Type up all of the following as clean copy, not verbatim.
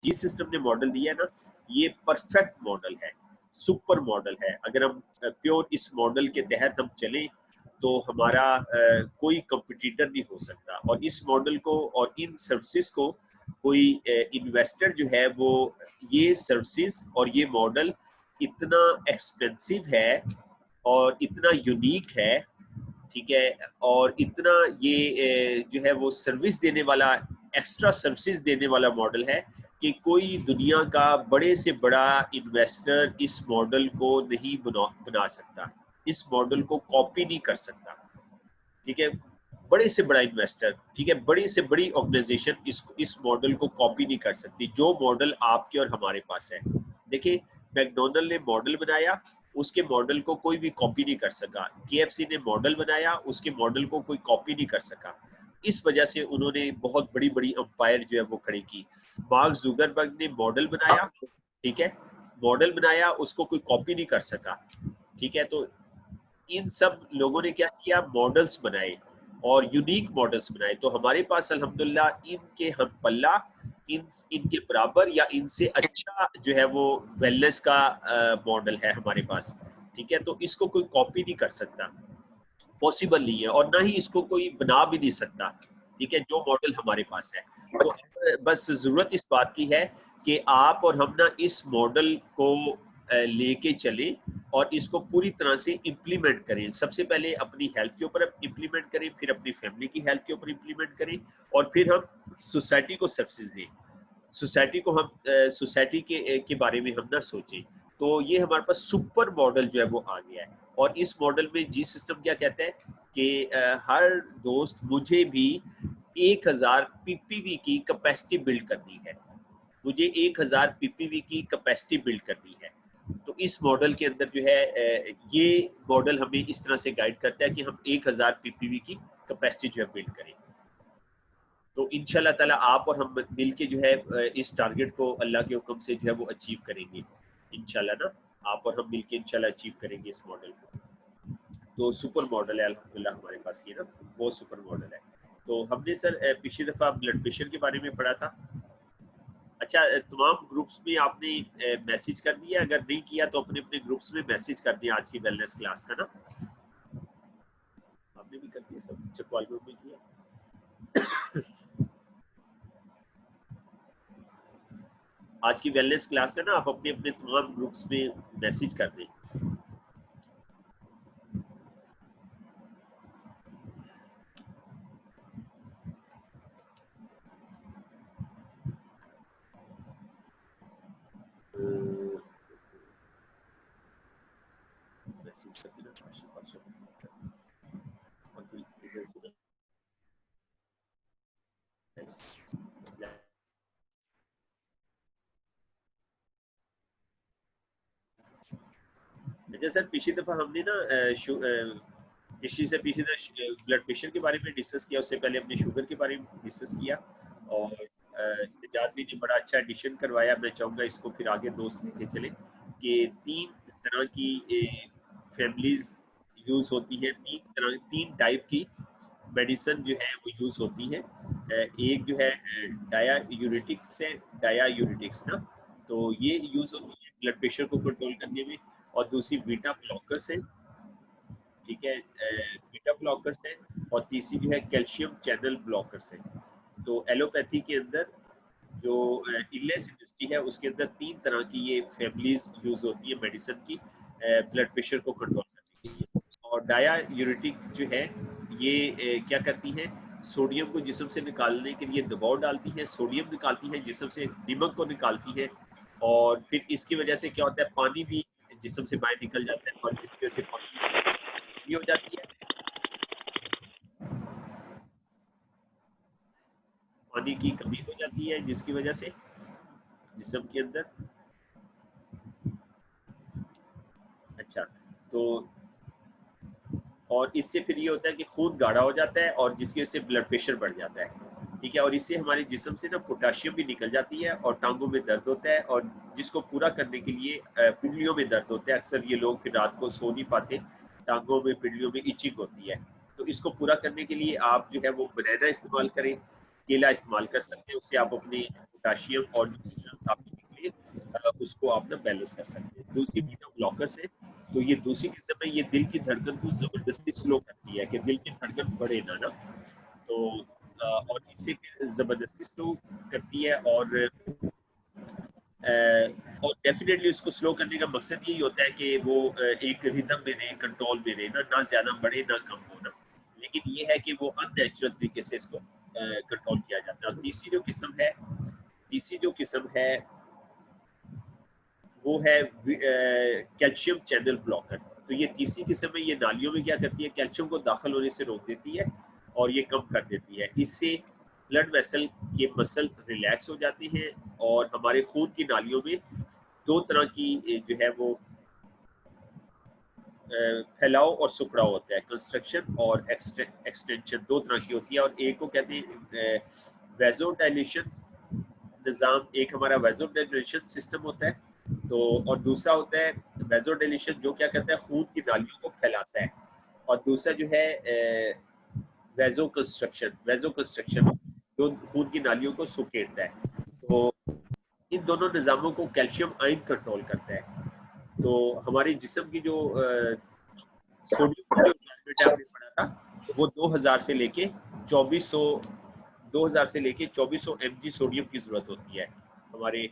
जी system ने model दिया है ना, ये परफेक्ट मॉडल है, सुपर मॉडल है। अगर हम प्योर इस मॉडल के तहत हम चलें तो हमारा कोई कंपटीटर नहीं हो सकता। और इस मॉडल को और इन सर्विसेज को कोई इन्वेस्टर जो है वो, ये सर्विसेज और ये मॉडल इतना एक्सपेंसिव है और इतना यूनिक है, ठीक है, और इतना ये जो है वो सर्विस देने वाला, एक्स्ट्रा सर्विसेज देने वाला मॉडल है कि कोई दुनिया का बड़े से बड़ा इन्वेस्टर इस मॉडल को नहीं बना सकता, इस मॉडल को कॉपी नहीं कर सकता, ठीक है। बड़े से बड़ा इन्वेस्टर, ठीक है, बड़ी से बड़ी ऑर्गेनाइजेशन इस मॉडल को कॉपी नहीं कर सकती जो मॉडल आपके और हमारे पास है। देखिए, मैकडोनल्ड ने मॉडल बनाया, उसके मॉडल को कोई भी कॉपी नहीं कर सका। केएफसी ने मॉडल बनाया, उसके मॉडल को कोई कॉपी नहीं कर सका। इस वजह से उन्होंने बहुत बड़ी बड़ी अंपायर जो है वो खड़ी की। मार्क जुकरबर्ग ने मॉडल बनाया, ठीक है, मॉडल बनाया, उसको कोई कॉपी नहीं कर सका, ठीक है। तो इन सब लोगों ने क्या किया, मॉडल्स बनाए और यूनिक मॉडल्स बनाए। तो हमारे पास अल्हम्दुलिल्लाह इनके हम पल्ला, इनके बराबर या इनसे अच्छा जो है वो वेलनेस का मॉडल है हमारे पास, ठीक है। तो इसको कोई कॉपी नहीं कर सकता, पॉसिबल नहीं है, और ना ही इसको कोई बना भी नहीं सकता, ठीक है, जो मॉडल हमारे पास है। तो बस जरूरत इस बात की है कि आप और हम ना इस मॉडल को लेके चलें और इसको पूरी तरह से इम्प्लीमेंट करें। सबसे पहले अपनी हेल्थ के ऊपर इम्प्लीमेंट करें, फिर अपनी फैमिली की हेल्थ के ऊपर इम्प्लीमेंट करें, और फिर हम सोसाइटी को सर्विसेज दें। सोसाइटी को हम सोसाइटी के बारे में हम ना सोचें। तो ये हमारे पास सुपर मॉडल जो है वो आ गया है। और इस मॉडल में जी सिस्टम क्या कहता है कि हर दोस्त मुझे भी 1000 पीपीवी की कैपेसिटी बिल्ड करनी है, मुझे 1000 पीपीवी की कैपेसिटी बिल्ड करनी है। तो इस मॉडल के अंदर जो है ये मॉडल हमें इस तरह से गाइड करता है कि हम 1000 पीपीवी की कैपेसिटी जो है बिल्ड करें। तो इंशाल्लाह ताला आप और हम मिलके जो है इस टारगेट को अल्लाह के हुक्म से जो है वो अचीव करेंगे इंशाल्लाह ना। आप और हम मिलके इंशाल्लाह अचीव करेंगे इस मॉडल को। तो सुपर मॉडल है अल्हम्दुलिल्लाह हमारे पास ये ना, बहुत सुपर मॉडल है। तो हमने सर पिछली दफा ब्लड प्रेशर के बारे में पढ़ा था। अच्छा, तमाम ग्रुप्स में आपने मैसेज कर दिया? अगर नहीं किया तो अपने अपने ग्रुप्स में मैसेज कर दिया आज की वेलनेस क्लास का ना। आपने भी कर दिया सब? चकवाल ग्रुप में किया? आज की वेलनेस क्लास का ना आप अपने अपने तमाम ग्रुप्स में मैसेज कर दें। मैसेज कर देना और फिर इधर से अच्छा सर, पिछली दफा हमने ना पिछली से पिछली ब्लड प्रेशर के बारे में डिस्कस किया, उससे पहले हमने शुगर के बारे में डिस्कस किया, और सज्जाद भी ने बड़ा अच्छा एडिशन करवाया। मैं चाहूँगा इसको फिर आगे दोस्त लेके चले कि 3 तरह की फैमिलीज यूज होती है, 3 टाइप की मेडिसिन जो है वो यूज होती है। एक जो है डायायूरेटिक्स है, डायायूरेटिक्स ना, तो ये यूज होती है ब्लड प्रेशर को कंट्रोल करने में। और दूसरी बीटा ब्लॉकर्स है, ठीक है, बीटा ब्लॉकर्स है। और तीसरी जो है कैल्शियम चैनल ब्लॉकर्स है। तो एलोपैथी के अंदर जो इलेस इंडस्ट्री है उसके अंदर 3 तरह की ये फैमिलीज यूज होती है मेडिसिन की ब्लड प्रेशर को कंट्रोल करने के लिए। और डायायूरेटिक जो है ये क्या करती है, सोडियम को जिस्म से निकालने के लिए दबाव डालती है, सोडियम निकालती है जिस्म से, नमक को निकालती है। और फिर इसकी वजह से क्या होता है, पानी भी जिस्म से बाहर निकल जाता है और जिसकी वजह से पानी हो जाती है, पानी की कमी हो जाती है जिसकी वजह से जिस्म के अंदर। अच्छा, तो और इससे फिर ये होता है कि खून गाढ़ा हो जाता है और जिसकी वजह से ब्लड प्रेशर बढ़ जाता है, ठीक है। और इससे हमारे जिस्म से ना पोटाशियम भी निकल जाती है और टांगों में दर्द होता है, और जिसको पूरा करने के लिए पिंडलियों में दर्द होता है। अक्सर ये लोग फिर रात को सो नहीं पाते, टांगों में पिंडलियों में इचिंग होती है। तो इसको पूरा करने के लिए आप जो है वो बनाना इस्तेमाल करें, केला इस्तेमाल कर सकते हैं, उससे आप अपने पोटाशियम और साफ करने के लिए उसको आप ना बैलेंस कर सकते हैं। दूसरी बीटा ब्लॉकर्स है, तो ये दूसरी किस्म है, ये दिल की धड़कन को जबरदस्ती स्लो करती है कि दिल की धड़कन बढ़े ना, तो और इसे जबरदस्ती स्लो करती है और डेफिनेटली उसको स्लो करने का मकसद यही होता है कि वो एक रिदम में रहे, कंट्रोल में रहे, ना ज्यादा बढ़े ना कम हो ना। लेकिन ये है कि वो अननेचुरल तरीके से इसको कंट्रोल किया जाता है। और तीसरी जो किस्म है वो है कैल्शियम चैनल ब्लॉकर। तो ये तीसरी किस्म है, ये नालियों में क्या करती है, कैल्शियम को दाखिल होने से रोक देती है और ये कम कर देती है। इससे ब्लड वेसल के मसल रिलैक्स हो जाते हैं और हमारे खून की नालियों में दो तरह की जो है वो फैलाव और सुखड़ाव होता है, कंस्ट्रक्शन और एक्सटेंशन, दो तरह की होती है। और एक को कहते हैं वेजोडाइलेशन निज़ाम, एक हमारा वेजोडाइलेशन सिस्टम होता है, तो और दूसरा होता है वेजोडाइलेशन जो क्या कहता है खून की नालियों को फैलाता है, और दूसरा जो है वेजो कंस्ट्रक्शन जो खून की नालियों को सुकेड़ता है। तो इन दोनों निज़ामों को कैल्शियम आयन कंट्रोल करता है। तो हमारे जिस्म की जो सोडियम की जो रिक्वायरमेंट है आपने पढ़ा था, वो 2000 से लेके 2400 mg सोडियम की जरूरत होती है हमारे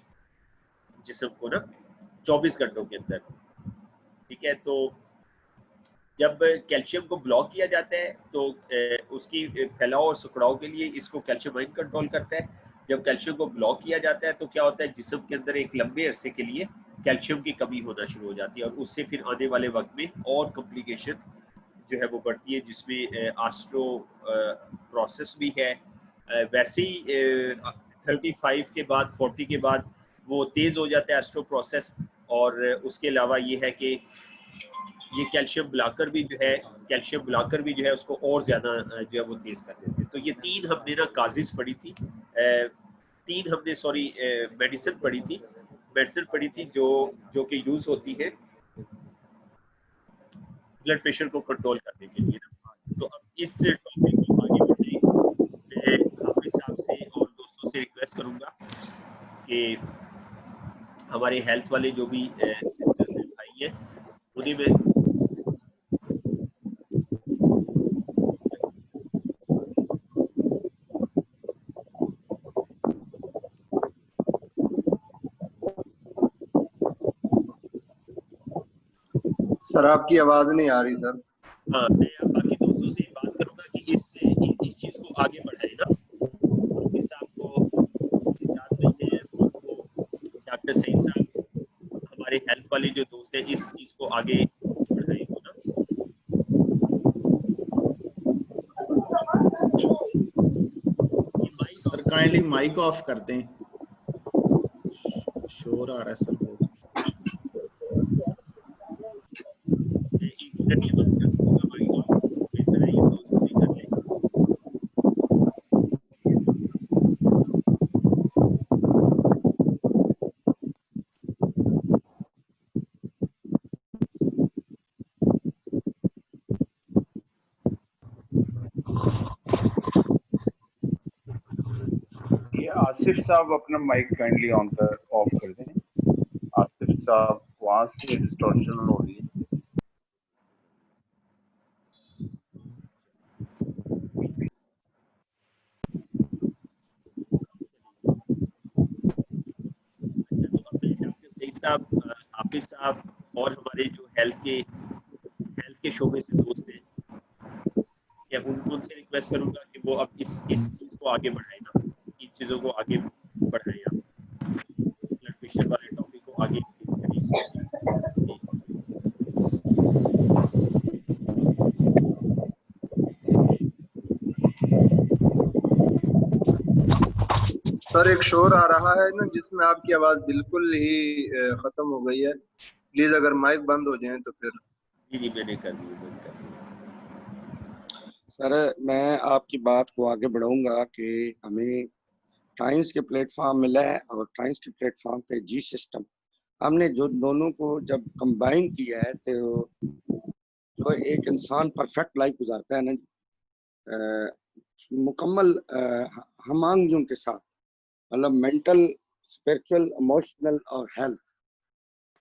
जिस्म को ना 24 घंटों के अंदर। ठीक है, तो जब कैल्शियम को ब्लॉक किया जाता है तो उसकी फैलाव और सुखड़ाव के लिए इसको कैल्शियम आयन कंट्रोल करता है। जब कैल्शियम को ब्लॉक किया जाता है तो क्या होता है, जिस्म के अंदर एक लंबे अरसे के लिए कैल्शियम की कमी होना शुरू हो जाती है और उससे फिर आने वाले वक्त में और कॉम्प्लिकेशन जो है वो बढ़ती है, जिसमें आस्ट्रो प्रोसेस भी है। वैसे ही 35 के बाद 40 के बाद वो तेज़ हो जाता है एस्ट्रो प्रोसेस, और उसके अलावा ये है कि ये कैल्शियम ब्लॉकर भी जो है उसको और ज़्यादा जो है वो तेज़ कर देते हैं। तो ये तीन हमने ना काजिज़ पढ़ी थी, मेडिसिन पढ़ी थी जो कि यूज़ होती है ब्लड प्रेशर को कंट्रोल करने के लिए ना। तो अब इस टॉपिक को आगे बढ़ने मैं हाफिज साहब से और दोस्तों से रिक्वेस्ट करूंगा कि हमारे हेल्थ वाले जो भी सिस्टर्स हैं, भाई हैं, उन्हीं में सर आपकी आवाज नहीं आ रही सर। हाँ, मैं अब बाकी दोस्तों से बात करूंगा कि इस चीज को आगे बढ़ाए ना। हाफिज साहब को इजाजत नहीं है, उनको डॉक्टर सईद साहब, हमारे हेल्थ वाले जो दोस्त हैं, इस चीज को आगे बढ़ाए हो ना। सर काइंडली माइक ऑफ कर दें, शोर आ रहा है सर बहुत। एक मिनट ये बंद कर सकूंगा माइक ऑफ, बेहतर है ये दोस्त भी कर ले। ये आसिफ साहब अपना माइक काइंडली ऑफ कर दें। आसिफ साहब वहां से डिस्टॉर्शन हो रही है। अच्छा, तो अब मैं डॉक्टर सईद साहब, हाफिज साहब और हमारे जो हेल्थ के शोबे से दोस्त हैं, या उनसे रिक्वेस्ट करूंगा कि वो अब इस चीज को आगे बढ़ाएं ना, इन चीजों को आगे बढ़ाएं, आप ब्लड प्रेशर वाले टॉपिक को आगे इंक्रीज करें इस चीज को। सर एक शोर आ रहा है ना जिसमें आपकी आवाज बिल्कुल ही खत्म हो गई है। प्लीज अगर माइक बंद हो जाए तो फिर। जी मैंने कर दी। सर मैं आपकी बात को आगे बढ़ाऊंगा कि हमें टाइम्स के प्लेटफॉर्म मिला है और टाइम्स के प्लेटफॉर्म पे जी सिस्टम हमने जो दोनों को जब कंबाइन किया है तो जो एक इंसान परफेक्ट लाइफ गुजारता है ना, मुकम्मल हमांगियों के साथ, मतलब मेंटल स्पिरिचुअल, इमोशनल और हेल्थ,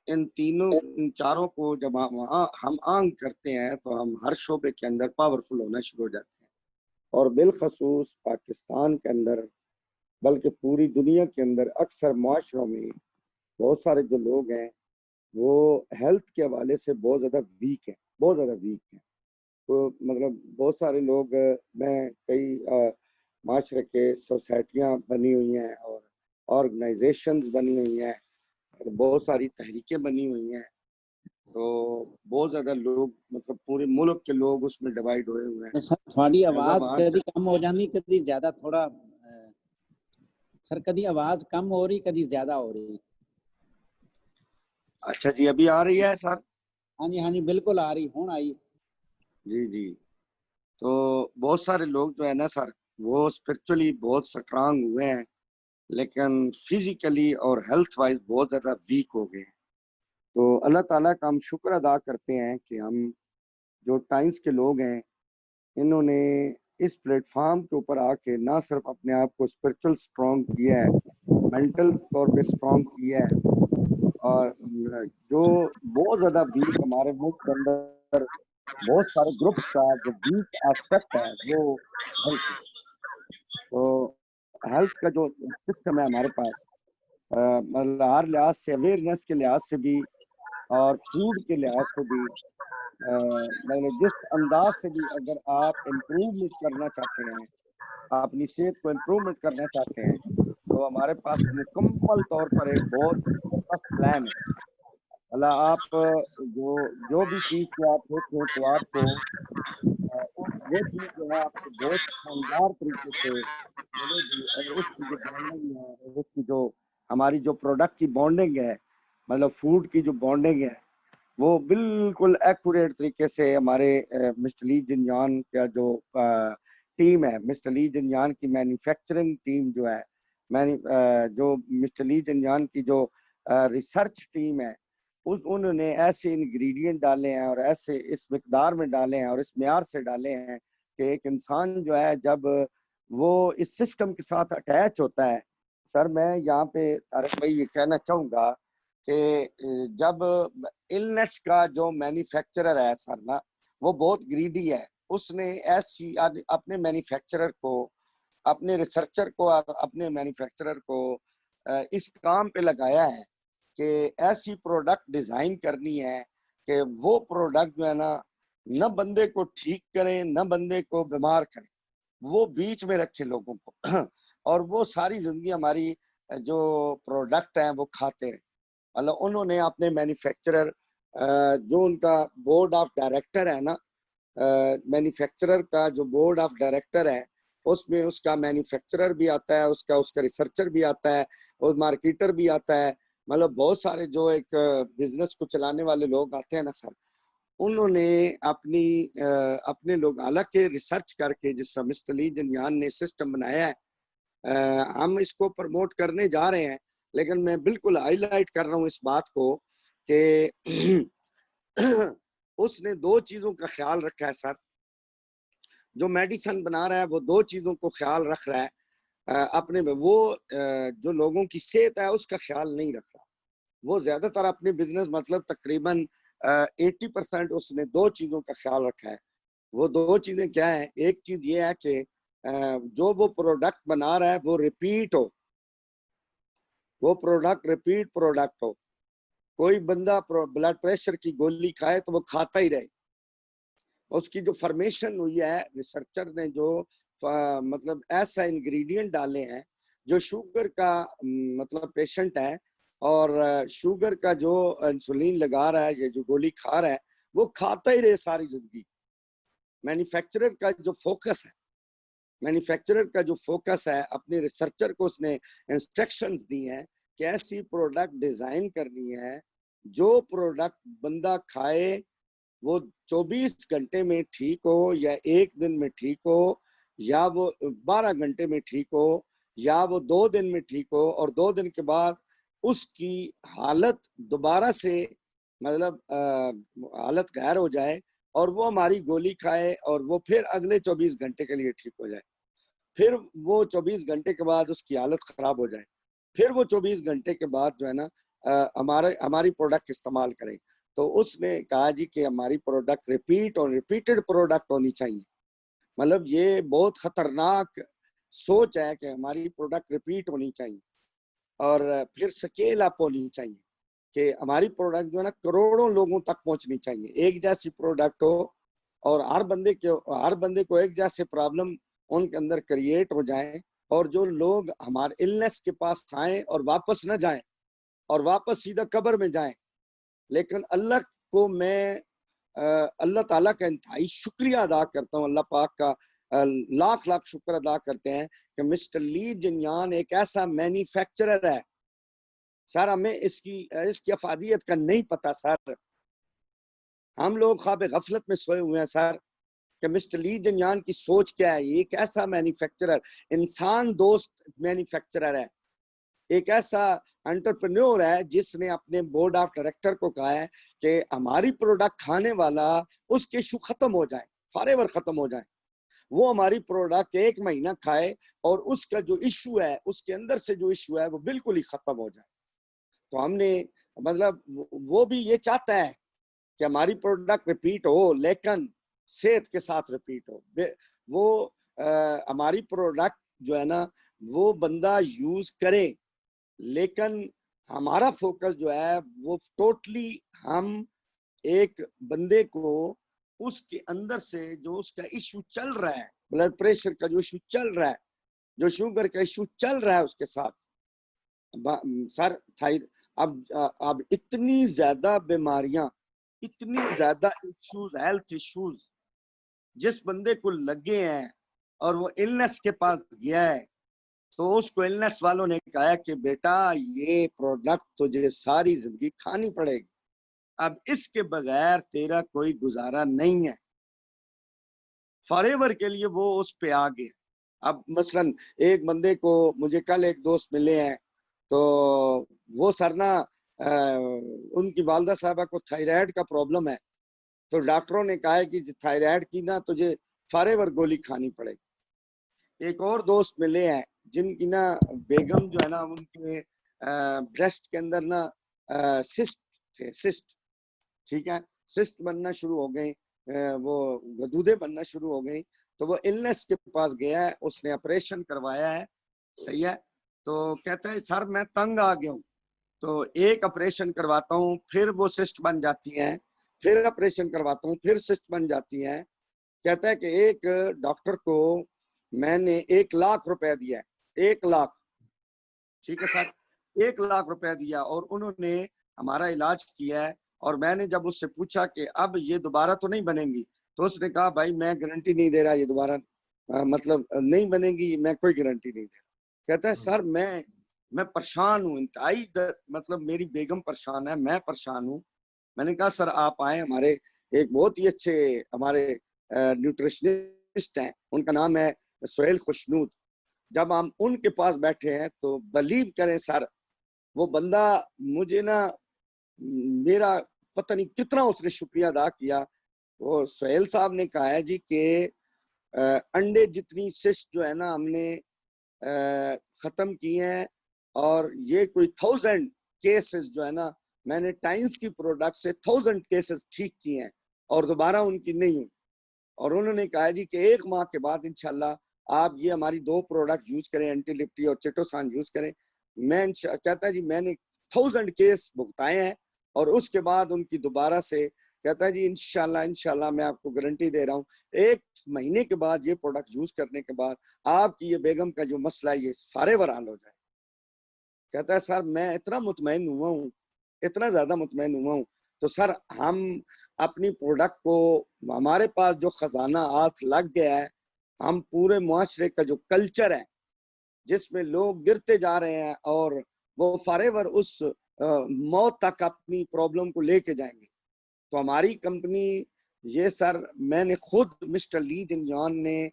इन चारों को जब हम आंग करते हैं तो हम हर शोबे के अंदर पावरफुल होना शुरू हो जाते हैं। और बिलखसूस पाकिस्तान के अंदर, बल्कि पूरी दुनिया के अंदर अक्सर माशरों में बहुत सारे जो लोग हैं वो हेल्थ के हवाले से बहुत ज़्यादा वीक हैं, बहुत ज़्यादा वीक हैं। तो मतलब बहुत सारे लोग, मैं कई माशरे के सोसाइटियाँ बनी हुई हैं और ऑर्गेनाइजेशंस बनी हुई हैं, बहुत सारी तहरीकें बनी हुई हैं, तो बहुत ज़्यादा लोग, मतलब पूरे मुल्क के लोग उसमें डिवाइड हुए हुए हैं। सर थोड़ी आवाज कभी कम हो जानी, कभी ज्यादा, थोड़ा सर कभी आवाज कम हो रही, कभी ज्यादा हो रही। अच्छा जी, अभी आ रही है सर? हाँ जी बिल्कुल आ रही, हूं आई। जी जी। तो बहुत सारे लोग जो है ना सर, वो स्पिरिचुअली बहुत स्ट्रांग हुए हैं, लेकिन फिजिकली और हेल्थ वाइज बहुत ज़्यादा वीक हो गए हैं। तो अल्लाह ताला का हम शुक्र अदा करते हैं कि हम जो टाइम्स के लोग हैं, इन्होंने इस प्लेटफॉर्म के ऊपर आके ना सिर्फ अपने आप को स्पिरिचुअल स्ट्रॉन्ग किया है, मेंटल तौर पे स्ट्रॉन्ग किया है, और जो बहुत ज़्यादा वीक हमारे मुल्क के अंदर बहुत सारे ग्रुप्स का जो वीक एस्पेक्ट है वो हेल्थ है। तो हेल्थ का जो सिस्टम है हमारे पास, मतलब हर लिहाज से, अवेयरनेस के लिहाज से भी और फूड के लिहाज से भी, मतलब जिस अंदाज से भी अगर आप इम्प्रूवमेंट करना चाहते हैं, अपनी सेहत को इम्प्रूवमेंट करना चाहते हैं, तो हमारे पास मुकम्मल तौर पर एक बहुत जबरदस्त प्लान है। मतलब आप जो भी चीज़ को आप देखें तो आपको वो चीज़ जो है आपको बहुत शानदार तरीके से मिलेगी, और उसकी जो बॉन्डिंग है, और उसकी जो हमारी जो प्रोडक्ट की बॉन्डिंग है, मतलब फूड की जो बॉन्डिंग है, वो बिल्कुल एक्यूरेट तरीके से हमारे मिस्टर ली जिनयान का जो टीम है, मिस्टर ली जिनयान की मैन्युफैक्चरिंग टीम जो है, जो मिस्टर ली जिनयान की जो रिसर्च टीम है, उन्होंने ऐसे इंग्रेडिएंट डाले हैं और ऐसे इस मिकदार में डाले हैं और इस म्यार से डाले हैं कि एक इंसान जो है जब वो इस सिस्टम के साथ अटैच होता है। सर मैं यहाँ पे तारिक भाई ये कहना चाहूँगा कि जब इलनेस का जो मैन्युफैक्चरर है सर ना, वो बहुत ग्रीडी है, उसने ऐसी अपने मैन्युफैक्चरर को, अपने रिसर्चर को और अपने मैन्युफैक्चरर को इस काम पे लगाया है कि ऐसी प्रोडक्ट डिजाइन करनी है कि वो प्रोडक्ट जो है ना, न बंदे को ठीक करे न बंदे को बीमार करे, वो बीच में रखे लोगों को और वो सारी जिंदगी हमारी जो प्रोडक्ट है वो खाते रहे। मतलब उन्होंने अपने मैन्युफैक्चरर, जो उनका बोर्ड ऑफ डायरेक्टर है ना, मैन्युफैक्चरर का जो बोर्ड ऑफ डायरेक्टर है, उसमें उसका मैन्युफैक्चरर भी आता है, उसका रिसर्चर भी आता है, और मार्केटर भी आता है। मतलब बहुत सारे जो एक बिजनेस को चलाने वाले लोग आते हैं ना सर, उन्होंने अपने लोग हालांकि रिसर्च करके, जिस तरह मिस्टर ली जिनयान ने सिस्टम बनाया है, हम इसको प्रमोट करने जा रहे हैं, लेकिन मैं बिल्कुल हाईलाइट कर रहा हूँ इस बात को कि उसने दो चीजों का ख्याल रखा है सर। जो मेडिसिन बना रहा है वो दो चीजों को ख्याल रख रहा है अपने में, वो जो लोगों की सेहत है उसका ख्याल नहीं रख रहा। वो ज्यादातर अपने बिजनेस, मतलब तकरीबन 80% उसने दो चीजों का ख्याल रखा है। वो दो चीजें क्या है? एक चीज ये है कि जो वो प्रोडक्ट बना रहा है वो रिपीट हो, वो प्रोडक्ट रिपीट प्रोडक्ट हो। कोई बंदा ब्लड प्रेशर की गोली खाए तो वो खाता ही रहे। उसकी जो फॉर्मेशन हुई है, रिसर्चर ने जो मतलब ऐसा इंग्रेडिएंट डाले हैं, जो शुगर का मतलब पेशेंट है और शुगर का जो इंसुलिन लगा रहा है या जो गोली खा रहा है, वो खाता ही रहे सारी जिंदगी। मैन्युफैक्चरर का जो फोकस है, मैन्युफैक्चरर का जो फोकस है, अपने रिसर्चर को उसने इंस्ट्रक्शंस दी हैं कि ऐसी प्रोडक्ट डिजाइन करनी है जो प्रोडक्ट बंदा खाए वो 24 घंटे में ठीक हो, या एक दिन में ठीक हो, या वो 12 घंटे में ठीक हो, या वो 2 दिन में ठीक हो, और 2 दिन के बाद उसकी हालत दोबारा से मतलब हालत गैर हो जाए और वो हमारी गोली खाए और वो फिर अगले 24 घंटे के लिए ठीक हो जाए, फिर वो 24 घंटे के बाद उसकी हालत खराब हो जाए, फिर वो 24 घंटे के बाद जो है ना हमारी प्रोडक्ट इस्तेमाल करें। तो उसने कहा जी कि हमारी प्रोडक्ट रिपीट और रिपीटेड प्रोडक्ट होनी चाहिए। मतलब ये बहुत खतरनाक सोच है कि हमारी प्रोडक्ट रिपीट होनी चाहिए और फिर स्केल अप होनी चाहिए कि हमारी प्रोडक्ट जो है ना करोड़ों लोगों तक पहुंचनी चाहिए, एक जैसी प्रोडक्ट हो और हर बंदे को एक जैसे प्रॉब्लम उनके अंदर क्रिएट हो जाए और जो लोग हमारे इलनेस के पास आए और वापस न जाएं और वापस सीधा कब्र में जाएं। लेकिन अल्लाह को मैं अल्लाह ताला का इंतहाई शुक्रिया अदा करता हूँ, अल्लाह पाक का लाख लाख शुक्र अदा करते हैं कि मिस्टर ली जिनयान एक ऐसा मैन्युफैक्चरर है सर, हमें इसकी अफादियत का नहीं पता सर। हम लोग ख्वाब गफलत में सोए हुए हैं सर कि मिस्टर ली जिनयान की सोच क्या है। ये एक ऐसा मैन्युफैक्चरर, इंसान दोस्त मैन्युफैक्चरर है, एक ऐसा एंटरप्रेन्योर है जिसने अपने बोर्ड ऑफ डायरेक्टर को कहा है कि हमारी प्रोडक्ट खाने वाला उसके इशू खत्म हो जाए, फॉरएवर खत्म हो जाए, वो हमारी प्रोडक्ट 1 महीना खाए और उसका जो इशू है, उसके अंदर से जो इशू है वो बिल्कुल ही खत्म हो जाए। तो हमने मतलब वो भी ये चाहता है कि हमारी प्रोडक्ट रिपीट हो, लेकिन सेहत के साथ रिपीट हो। वो हमारी प्रोडक्ट जो है ना वो बंदा यूज करे, लेकिन हमारा फोकस जो है वो टोटली हम एक बंदे को उसके अंदर से जो उसका इशू चल रहा है, ब्लड प्रेशर का जो इशू चल रहा है, जो शुगर का इशू चल रहा है उसके साथ सर थायराइड, अब इतनी ज्यादा बीमारियां, इतनी ज्यादा इश्यूज, हेल्थ इश्यूज जिस बंदे को लगे हैं और वो इलनेस के पास गया है तो उसको इलनेस वालों ने कहा कि बेटा ये प्रोडक्ट तुझे सारी जिंदगी खानी पड़ेगी, अब इसके बगैर तेरा कोई गुजारा नहीं है। फॉरएवर के लिए वो उस पे आ गए। अब मसलन एक बंदे को, मुझे कल एक दोस्त मिले हैं तो वो सर ना उनकी वालदा साहबा को थायराइड का प्रॉब्लम है, तो डॉक्टरों ने कहा है कि थायराइड की ना तुझे फॉरएवर गोली खानी पड़ेगी। एक और दोस्त मिले हैं जिनकी ना बेगम जो है ना उनके ब्रेस्ट के अंदर ना सिस्ट थे, सिस्ट, ठीक है, सिस्ट बनना शुरू हो गए, वो गदूदे बनना शुरू हो गई, तो वो इलनेस के पास गया है, उसने ऑपरेशन करवाया है, सही है। तो कहता है सर मैं तंग आ गया हूँ, तो एक ऑपरेशन करवाता हूँ फिर वो सिस्ट बन जाती है, फिर ऑपरेशन करवाता हूँ फिर सिस्ट बन जाती है। कहता है कि एक डॉक्टर को मैंने 1 लाख रुपए दिया है, 1 लाख, ठीक है सर, 1 लाख रुपए दिया और उन्होंने हमारा इलाज किया है। और मैंने जब उससे पूछा कि अब ये दोबारा तो नहीं बनेंगी, तो उसने कहा भाई मैं गारंटी नहीं दे रहा ये दोबारा मतलब नहीं बनेगी, मैं कोई गारंटी नहीं दे रहा। कहता है सर मैं परेशान हूँ इंतहाई, मतलब मेरी बेगम परेशान है, मैं परेशान हूँ। मैंने कहा सर आप आए, हमारे एक बहुत ही अच्छे हमारे न्यूट्रिशनिस्ट हैं, उनका नाम है सोहेल खुशनूद। जब हम उनके पास बैठे हैं तो बिलीव करें सर, वो बंदा मुझे ना मेरा पता नहीं कितना उसने शुक्रिया अदा किया। वो सोहेल साहब ने कहा है जी कि अंडे जितनी सिस्ट जो है ना हमने खत्म किए हैं और ये कोई 1000 केसेस जो है ना मैंने टाइम्स की प्रोडक्ट से 1000 केसेस ठीक किए हैं और दोबारा उनकी नहीं हुई। और उन्होंने कहा जी कि 1 माह के बाद इंशाल्लाह आप ये हमारी 2 प्रोडक्ट यूज करें, एंटीलिप्टी और चिटोसान यूज करें। मैं कहता है जी मैंने 1000 केस भुगताए हैं और उसके बाद उनकी दोबारा से, कहता है जी इंशाल्लाह मैं आपको गारंटी दे रहा हूँ 1 महीने के बाद ये प्रोडक्ट यूज करने के बाद आपकी ये बेगम का जो मसला है ये फॉरएवर हल हो जाए। कहता है सर मैं इतना मुतमईन हुआ हूँ, इतना ज्यादा मुतमईन हुआ हूँ। तो सर हम अपनी प्रोडक्ट को, हमारे पास जो खजाना हाथ लग गया है, हम पूरे मुआशरे का जो कल्चर है जिसमें लोग गिरते जा रहे हैं और वो फॉरएवर उस मौत तक अपनी प्रॉब्लम को लेके जाएंगे। तो हमारी कंपनी ये सर, मैंने खुद मिस्टर ली जिनयान ने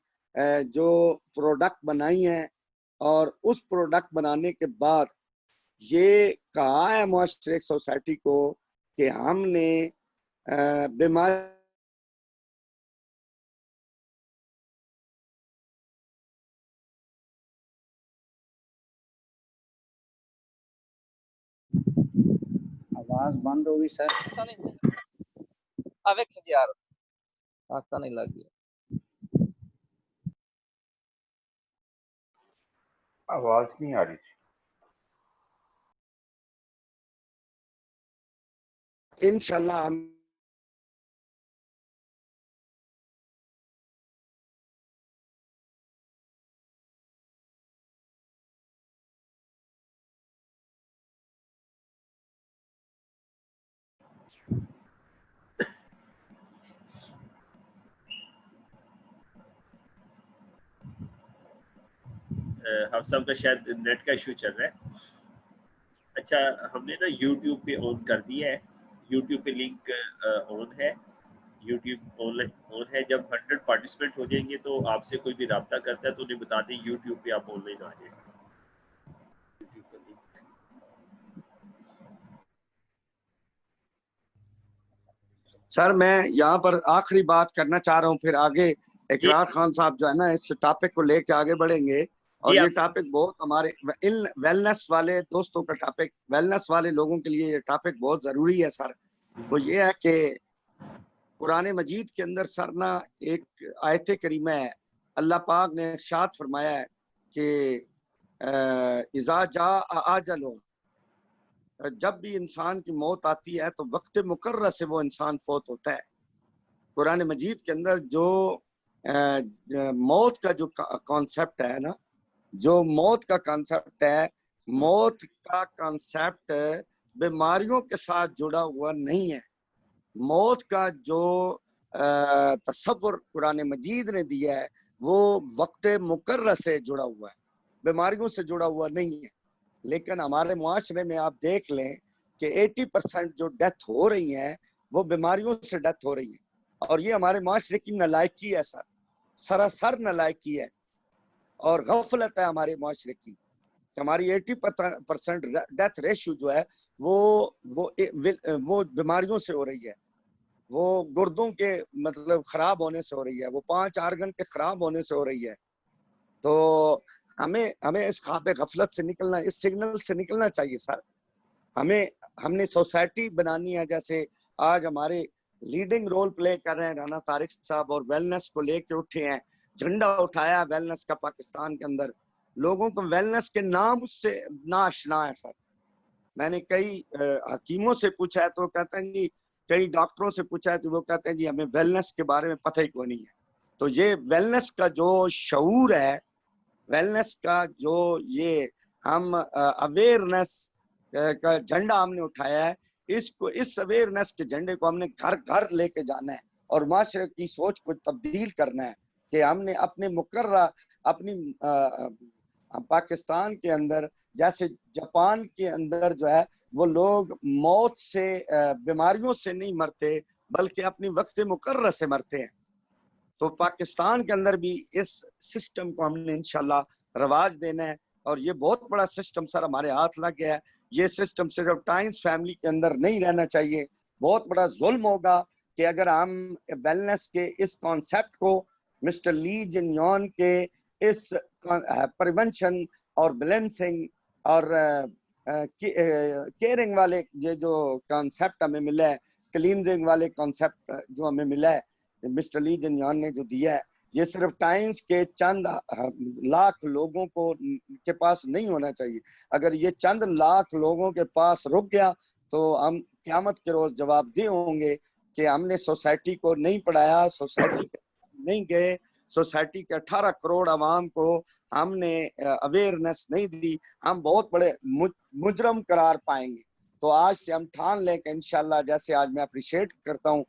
जो प्रोडक्ट बनाई है और उस प्रोडक्ट बनाने के बाद ये कहा है मुआशरे सोसाइटी को कि हमने बीमारी आवाज बंद हो गई सर। पता नहीं अवे यार पता नहीं लग गया। आवाज नहीं आ रही थी। इंशाल्लाह हम हफ्सा का शायद नेट का इशू चल रहा है। अच्छा, हमने ना YouTube पे ऑन कर दिया है, YouTube पे लिंक ऑन है, YouTube ऑनलाइन ऑन है। जब 100 पार्टिसिपेंट हो जाएंगे तो आपसे कोई भी राब्ता करता है तो उन्हें बता दें YouTube पे आप ऑनलाइन आ जाए। YouTube का लिंक सर मैं यहाँ पर आखिरी बात करना चाह रहा हूँ, फिर आगे इकरार खान साहब जो है ना इस टॉपिक को लेके आगे बढ़ेंगे। और ये टॉपिक बहुत हमारे इन वेलनेस वाले दोस्तों का टॉपिक, वेलनेस वाले लोगों के लिए ये टॉपिक बहुत जरूरी है सर। वो ये है कि कुरान मजीद के अंदर सर ना एक आयत करीमा है, अल्लाह पाक ने इरशाद फरमाया है कि इज़ा जा आजलो, जब भी इंसान की मौत आती है तो वक्त मुकर्रर से वो इंसान फौत होता है। कुरान मजीद के अंदर जो मौत का जो कॉन्सेप्ट है ना, जो मौत का कॉन्सेप्ट है, मौत का कॉन्सेप्ट बीमारियों के साथ जुड़ा हुआ नहीं है। मौत का जो तसव्वुर कुरान मजीद ने दिया है वो वक्त मुकर्रर से जुड़ा हुआ है, बीमारियों से जुड़ा हुआ नहीं है। लेकिन हमारे मुआशरे में आप देख लें कि 80% जो डेथ हो रही है वो बीमारियों से डेथ हो रही है। और ये हमारे मुआशरे की नालायकी है सर, सरासर नालायकी है और गफलत है हमारे मुआशरे की। हमारी 80% डेथ रेशियो जो है वो बीमारियों से हो रही है, वो गुर्दों के मतलब खराब होने से हो रही है, वो 5 आर्गन के खराब होने से हो रही है। तो हमें इस ख्वाब गफलत से निकलना, इस सिग्नल से निकलना चाहिए सर। हमने सोसाइटी बनानी है, जैसे आज हमारे लीडिंग रोल प्ले कर रहे हैं राना तारिक साहब और वेलनेस को लेके उठे हैं, झंडा उठाया वेलनेस का पाकिस्तान के अंदर। लोगों को वेलनेस के नाम से नाशना है सर। मैंने कई हकीमों से पूछा है तो कहते हैं जी, कई डॉक्टरों से पूछा है तो वो कहते हैं जी हमें वेलनेस के बारे में पता ही कोई नहीं है। तो ये वेलनेस का जो शऊर है, वेलनेस का जो ये हम अवेयरनेस का झंडा हमने उठाया है, इसको, इस अवेयरनेस के झंडे को हमने घर घर लेके जाना है और माशरे की सोच को तब्दील करना है कि हमने अपने मुकर्रा अपनी पाकिस्तान के अंदर, जैसे जापान के अंदर जो है वो लोग मौत से बीमारियों से नहीं मरते बल्कि अपनी वक्त मुकर्रर से मरते हैं। तो पाकिस्तान के अंदर भी इस सिस्टम को हमने इंशाल्लाह रवाज देना है। और ये बहुत बड़ा सिस्टम सर हमारे हाथ लग गया है। ये सिस्टम सिर्फ टाइम्स फैमिली के अंदर नहीं रहना चाहिए। बहुत बड़ा जुल्म होगा कि अगर हम वेलनेस के इस कॉन्सेप्ट को मिस्टर ली जिनयॉन के इस प्रिवेंशन और बैलेंसिंग और केयरिंग वाले ये जो कॉन्सेप्ट हमें मिला है, क्लींजिंग वाले कॉन्सेप्ट जो हमें मिला है मिस्टर ली जिनयॉन ने जो दिया है, ये सिर्फ टाइम्स के चंद लाख लोगों को के पास नहीं होना चाहिए। अगर ये चंद लाख लोगों के पास रुक गया तो हम क़यामत के रोज जवाबदेह होंगे कि हमने सोसाइटी को नहीं पढ़ाया, सोसाइटी नहीं गए, सोसाइटी के 18 करोड़ आवाम को हमने अवेयरनेस नहीं दी, हम बहुत बड़े मुजरम करार पाएंगे। तो आज से हम ठान लें कि इंशाल्लाह, जैसे आज मैं अप्रिशिएट करता हूँ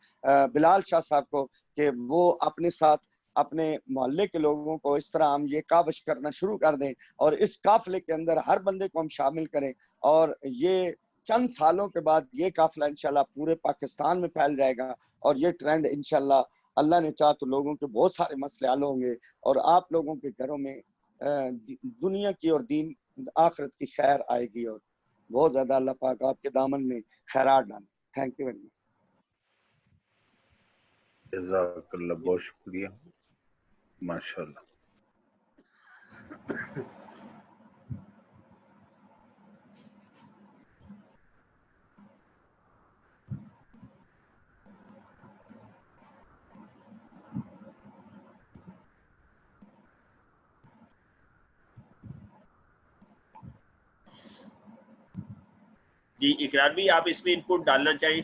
बिलाल शाह साहब को कि वो अपने साथ अपने मोहल्ले के लोगों को इस तरह हम ये काविश करना शुरू कर दें और इस काफिले के अंदर हर बंदे को हम शामिल करें। और ये चंद सालों के बाद ये काफिला इंशाल्लाह पूरे पाकिस्तान में फैल जाएगा और ये ट्रेंड इंशाल्लाह अल्लाह ने चाहा तो लोगों के बहुत सारे मसले हल होंगे और आप लोगों के घरों में दुनिया की और दीन आखिरत की खैर आएगी और बहुत ज्यादा अल्लाह पाक आपके दामन में खैरात डाले। Thank you very much. जज़ाकल्लाह, बहुत शुक्रिया, माशाल्लाह। जी इकरार भी आप इसमें इनपुट डालना चाहें?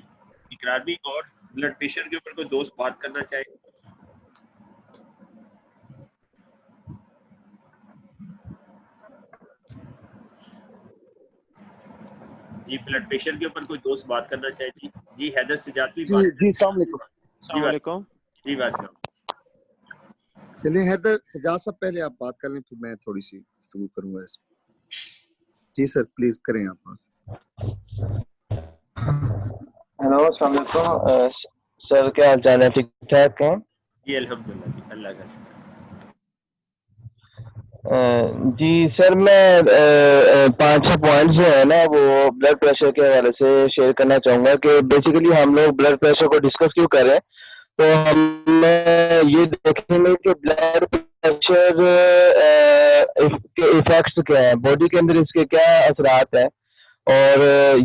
इकरार भी और ब्लड प्रेशर के ऊपर कोई दोस्त बात करना चाहे? जी ब्लड प्रेशर के ऊपर कोई दोस्त बात करना चाहे? जी जी हैदर सजाद भी बात। जी अस्सलाम वालेकुम। जी वालेकुम। जी वालेकुम। चलिए हैदर सजाद साहब पहले आप बात कर लें, फिर मैं थोड़ी सी गुफ्तगू करूंगा इसमें। जी सर प्लीज करें आप बात। हेलो अस्सलाम वालेकुम सर, क्या हाल चाल है? ठीक ठाक हैं? जी अल्हम्दुलिल्लाह जी, अल्लाह का शुक्र। जी सर, मैं 5-6 पॉइंट्स जो है ना वो ब्लड प्रेशर के हवाले से शेयर करना चाहूँगा कि बेसिकली हम लोग ब्लड प्रेशर को डिस्कस क्यों कर रहे हैं। तो हम ये देखेंगे कि ब्लड प्रेशर के इफेक्ट्स क्या हैं, बॉडी के अंदर इसके क्या असरात हैं, और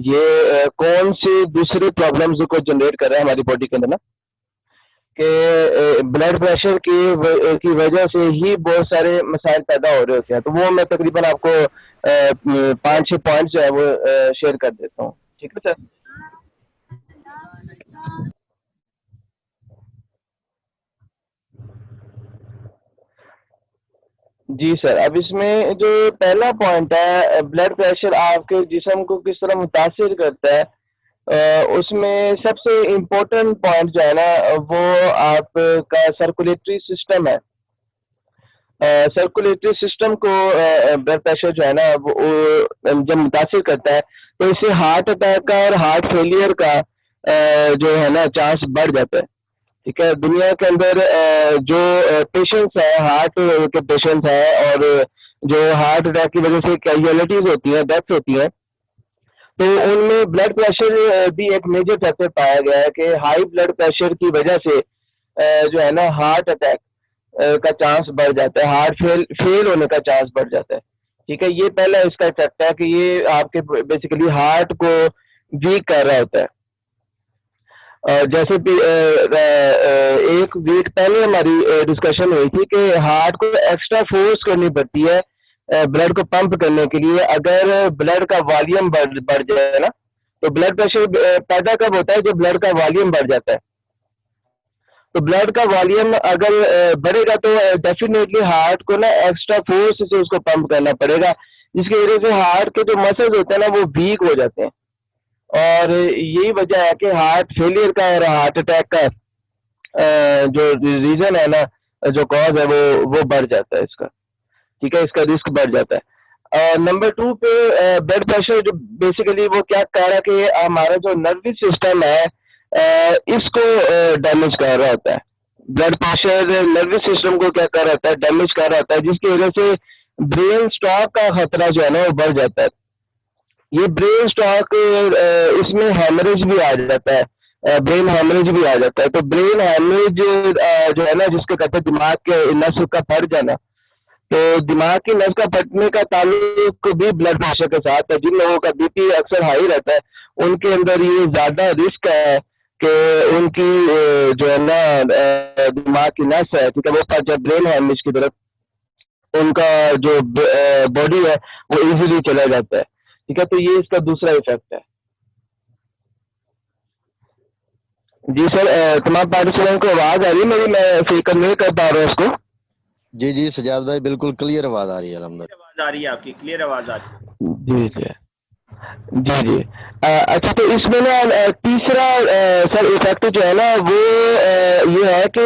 ये कौन सी दूसरी प्रॉब्लम्स को जनरेट कर रहा है हमारी बॉडी के अंदर ना, कि ब्लड प्रेशर की वजह से ही बहुत सारे मसाइल पैदा हो रहे होते हैं। तो वो मैं तकरीबन आपको 5-6 पॉइंट्स जो है वो शेयर कर देता हूँ। ठीक है सर? जी सर, अब इसमें जो पहला पॉइंट है, ब्लड प्रेशर आपके जिस्म को किस तरह मुतासिर करता है, उसमें सबसे इम्पोर्टेंट पॉइंट जो है ना वो आपका सर्कुलेटरी सिस्टम है। सर्कुलेटरी सिस्टम को ब्लड प्रेशर जो है ना वो जब मुतासिर करता है तो इससे हार्ट अटैक का और हार्ट फेलियर का जो है ना चांस बढ़ जाता है। ठीक है, दुनिया के अंदर जो पेशेंट्स है, हार्ट के पेशेंट्स हैं और जो हार्ट अटैक की वजह से कैजुअलिटीज होती हैं, डेथ्स होती हैं, तो उनमें ब्लड प्रेशर भी एक मेजर फैक्टर पाया गया है कि हाई ब्लड प्रेशर की वजह से जो है ना हार्ट अटैक का चांस बढ़ जाता है, हार्ट फेल होने का चांस बढ़ जाता है। ठीक है, ये पहला इसका इफेक्ट है कि ये आपके बेसिकली हार्ट को वीक कर रहा होता है। जैसे एक वीक पहले हमारी डिस्कशन हुई थी कि हार्ट को एक्स्ट्रा फोर्स करनी पड़ती है ब्लड को पंप करने के लिए। अगर ब्लड का वॉल्यूम बढ़ जाए ना, तो ब्लड प्रेशर पैदा कब होता है? जब ब्लड का वॉल्यूम बढ़ जाता है। तो ब्लड का वॉल्यूम अगर बढ़ेगा तो डेफिनेटली हार्ट को ना एक्स्ट्रा फोर्स से उसको पंप करना पड़ेगा, जिसकी वजह से हार्ट के जो मसल्स होते हैं ना वो वीक हो जाते हैं, और यही वजह है कि हार्ट फेलियर का और हार्ट अटैक का जो रीजन है ना, जो कॉज है वो बढ़ जाता है इसका। ठीक है, इसका रिस्क बढ़ जाता है। नंबर 2 पे ब्लड प्रेशर जो बेसिकली वो क्या कह रहा है कि हमारा जो नर्वस सिस्टम है इसको डैमेज कर रहा होता है। ब्लड प्रेशर नर्वस सिस्टम को क्या कर रहा होता है? डैमेज कर रहा होता है, जिसकी वजह से ब्रेन स्ट्रोक का खतरा जो है ना वो बढ़ जाता है। ये ब्रेन स्ट्रोक इसमें हेमरेज भी आ जाता है, ब्रेन हेमरेज भी आ जाता है। तो ब्रेन हेमरेज जो है ना, जिसके कहते हैं दिमाग के नस का फट जाना, तो दिमाग की नस का फटने का ताल्लुक भी ब्लड प्रेशर के साथ है। जिन लोगों का बीपी अक्सर हाई रहता है उनके अंदर ये ज्यादा रिस्क है कि उनकी जो है ना दिमाग की नस है, ठीक है, वो फट जाए ब्रेन हेमरेज की तरफ, उनका जो बॉडी है वो इजीली चला जाता है। ठीक है, तो ये इसका दूसरा इफेक्ट है। जी सर, तमाम पार्टिसिपेंट को आवाज आ रही है मेरी? मैं सही कन्वे कर पा रहा हूँ उसको? जी जी सजाद भाई बिल्कुल क्लियर आवाज आ रही है। अल्हम्दुलिल्लाह आवाज आ रही है आपकी, क्लियर आवाज आ रही है। जी जी जी। अच्छा, तो इसमें ना तीसरा सर इफेक्ट जो है ना वो ये है कि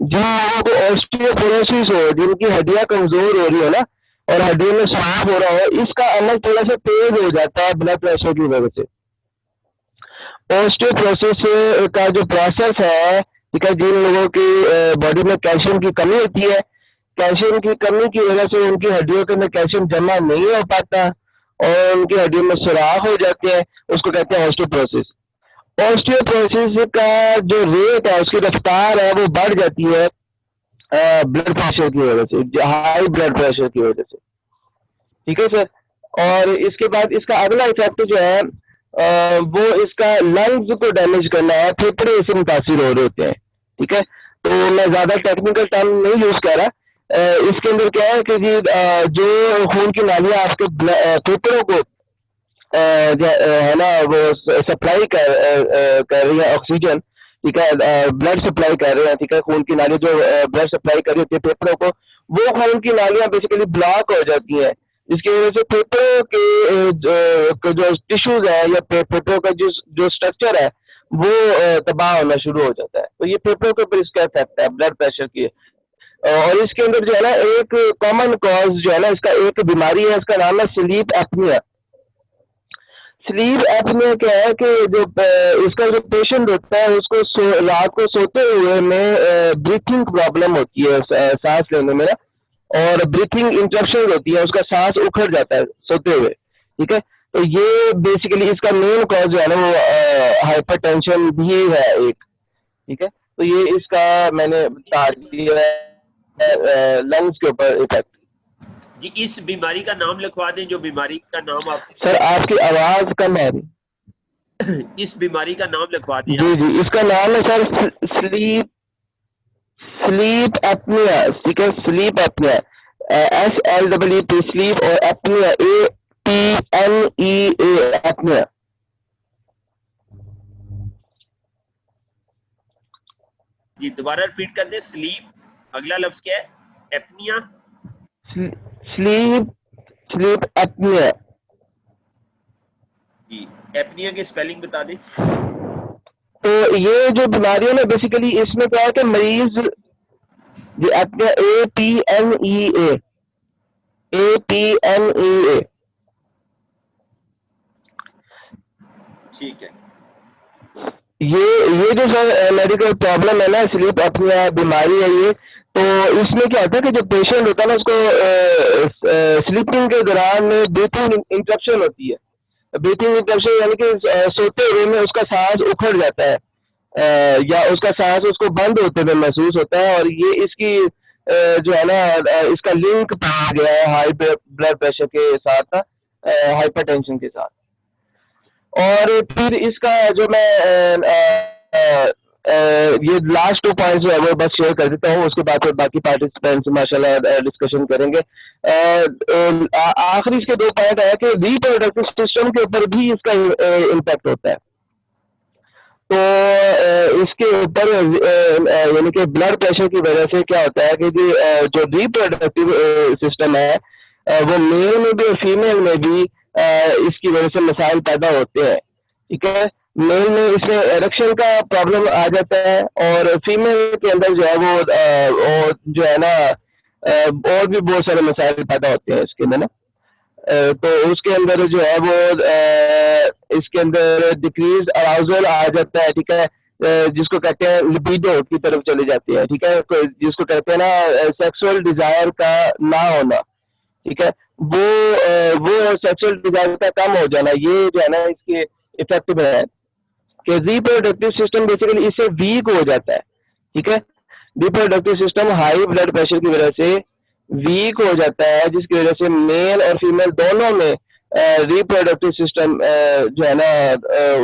जिन लोगों को ऑस्टियोपोरोसिस हो, जिनकी हड्डियां कमजोर हो रही है ना और हड्डियों में स्राव हो रहा हो, इसका अमल थोड़ा सा तेज हो जाता है ब्लड प्रेशर की वजह से। ऑस्टियोपोरोसिस का जो प्रोसेस है, ठीक है, जिन लोगों की बॉडी में कैल्शियम की कमी होती है, कैल्शियम की कमी की वजह से उनकी हड्डियों के अंदर कैल्शियम जमा नहीं हो पाता और उनकी हड्डियों में सुराख हो जाते हैं, उसको कहते हैं ऑस्टियोपोरोसिस। ऑस्टियोपोरोसिस का जो रेट है, उसकी रफ्तार है, वो बढ़ जाती है ब्लड प्रेशर की वजह से, हाई ब्लड प्रेशर की वजह से। ठीक है सर, और इसके बाद इसका अगला इफेक्ट जो है वो इसका लंग्स को डैमेज करना है, फेफड़े इससे मुतासिर हो रहे होते हैं। ठीक है, तो मैं ज्यादा टेक्निकल टर्म नहीं यूज कर रहा। इसके अंदर क्या है कि जी जो खून की नालियां आपके फेफड़ों को है ना वो सप्लाई कर रही है ऑक्सीजन, ठीक है, ब्लड सप्लाई कर रहे हैं, ठीक है, खून की नाली जो ब्लड सप्लाई कर रही होती है फेफड़ों को, वो खून की नालियां बेसिकली ब्लॉक हो जाती हैं, जिसकी वजह से फेफड़ों के जो टिश्यूज है या फेफड़ों का जो स्ट्रक्चर है वो तबाह होना शुरू हो जाता है। तो ये फेफड़ों के ऊपर इसका इफेक्ट है ब्लड प्रेशर की। और इसके अंदर जो है ना एक कॉमन कॉज जो है ना इसका एक बीमारी है, इसका नाम है स्लीप एपनिया। स्लीप एपनिया क्या है कि जो इसका जो पेशेंट होता है उसको रात को सोते हुए में ब्रीथिंग प्रॉब्लम होती है, सांस लेने में ना, और ब्रीथिंग इंटरप्शन होती है, उसका सांस उखड़ जाता है सोते हुए, ठीक है। तो ये बेसिकली इसका मेन कॉज जो है ना वो हाइपरटेंशन भी है एक, ठीक है। तो ये इसका मैंने बता दिया लंग्स के ऊपर इफेक्ट। जी इस बीमारी का नाम लिखवा दें, जो बीमारी का नाम आप। सर आपकी आवाज कम आ रही। इस बीमारी का नाम लिखवा दें। जी जी इसका नाम है सर स्लीप एपनिया, ठीक है, स्लीप एपनिया, SLEEP स्लीप, और एपनिया APNEA एपनिया। जी दोबारा रिपीट कर दें। स्लीप, अगला लफ्ज क्या है? Apnea, sleep apnea. जी एपनिया की स्पेलिंग बता दें। तो ये जो बीमारी है ना बेसिकली इसमें क्या है कि मरीज एपनिया APNEA। ठीक है। ये जो सर मेडिकल प्रॉब्लम है ना, स्लीप एपनिया बीमारी है ये। तो इसमें क्या होता है कि जो पेशेंट होता है ना उसको स्लीपिंग के दौरान में ब्रीथिंग इंटरप्शन होती है। ब्रीथिंग इंटरप्शन यानी कि सोते हुए में उसका सांस उखड़ जाता है, या उसका सांस उसको बंद होते हुए महसूस होता है। और ये इसकी जो है ना इसका लिंक पाया गया है हाई ब्लड प्रेशर के साथ ना, हाइपरटेंशन के साथ। और फिर इसका जो मैं ये लास्ट 2 पॉइंट्स जो है वो बस शेयर कर देता हूँ, उसके बाद फिर बाकी पार्टिसिपेंट्स माशाल्लाह डिस्कशन करेंगे। आखिरी इसके 2 पॉइंट है कि रिप्रोडक्टिव सिस्टम के ऊपर भी इसका इम्पैक्ट होता है। तो इसके ऊपर यानी कि ब्लड प्रेशर की वजह से क्या होता है कि जो रिप्रोडक्टिव सिस्टम है वो मेल में भी और फीमेल में भी इसकी वजह से मसाइल पैदा होते हैं, ठीक है। मेल में इसमें एरेक्शन का प्रॉब्लम आ जाता है, और फीमेल के अंदर जो है वो जो है ना और भी बहुत सारे मसाइल पैदा होते हैं इसके अंदर ना। तो उसके अंदर जो है वो इसके अंदर डिक्रीज अराउजल आ जाता है, ठीक है, जिसको कहते हैं लिबिडो की तरफ चले जाते हैं, ठीक है, जिसको कहते हैं ना सेक्सुअल डिजायर का ना होना, ठीक है, वो सेक्सुअल डिजायर का कम हो जाना, ये जो है ना इसके इफेक्टिव है कि रिप्रोडक्टिव सिस्टम बेसिकली इससे वीक हो जाता है, ठीक है। Reproductive system high blood pressure की वजह से वीक हो जाता है, जिसकी वजह से मेल और फीमेल दोनों में रिप्रोडक्टिव सिस्टम जो है ना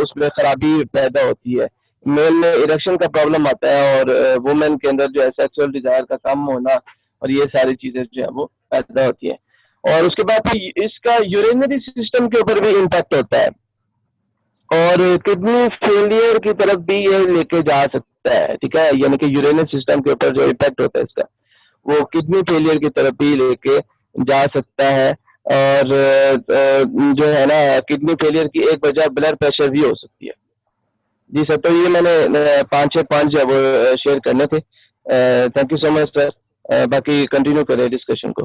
उसमें खराबी पैदा होती है। मेल में इरेक्शन का प्रॉब्लम आता है, और वुमेन के अंदर जो है सेक्सुअल डिजायर का कम होना, और ये सारी चीजें जो है वो पैदा होती है। और उसके बाद इसका यूरिनरी सिस्टम के ऊपर भी इम्पैक्ट होता है, और किडनी फेलियर की तरफ भी ये लेके जा सकता है, ठीक है, यानी कि यूरिनरी सिस्टम के ऊपर जो इम्पैक्ट होता है इसका वो किडनी फेलियर की तरफ भी लेके जा सकता है। और जो है ना किडनी फेलियर की एक वजह ब्लड प्रेशर भी हो सकती है। जी सर, तो ये मैंने 5-6 पॉइंट जो है वो शेयर करने थे। Thank you so much sir, बाकी कंटिन्यू करें डिस्कशन को।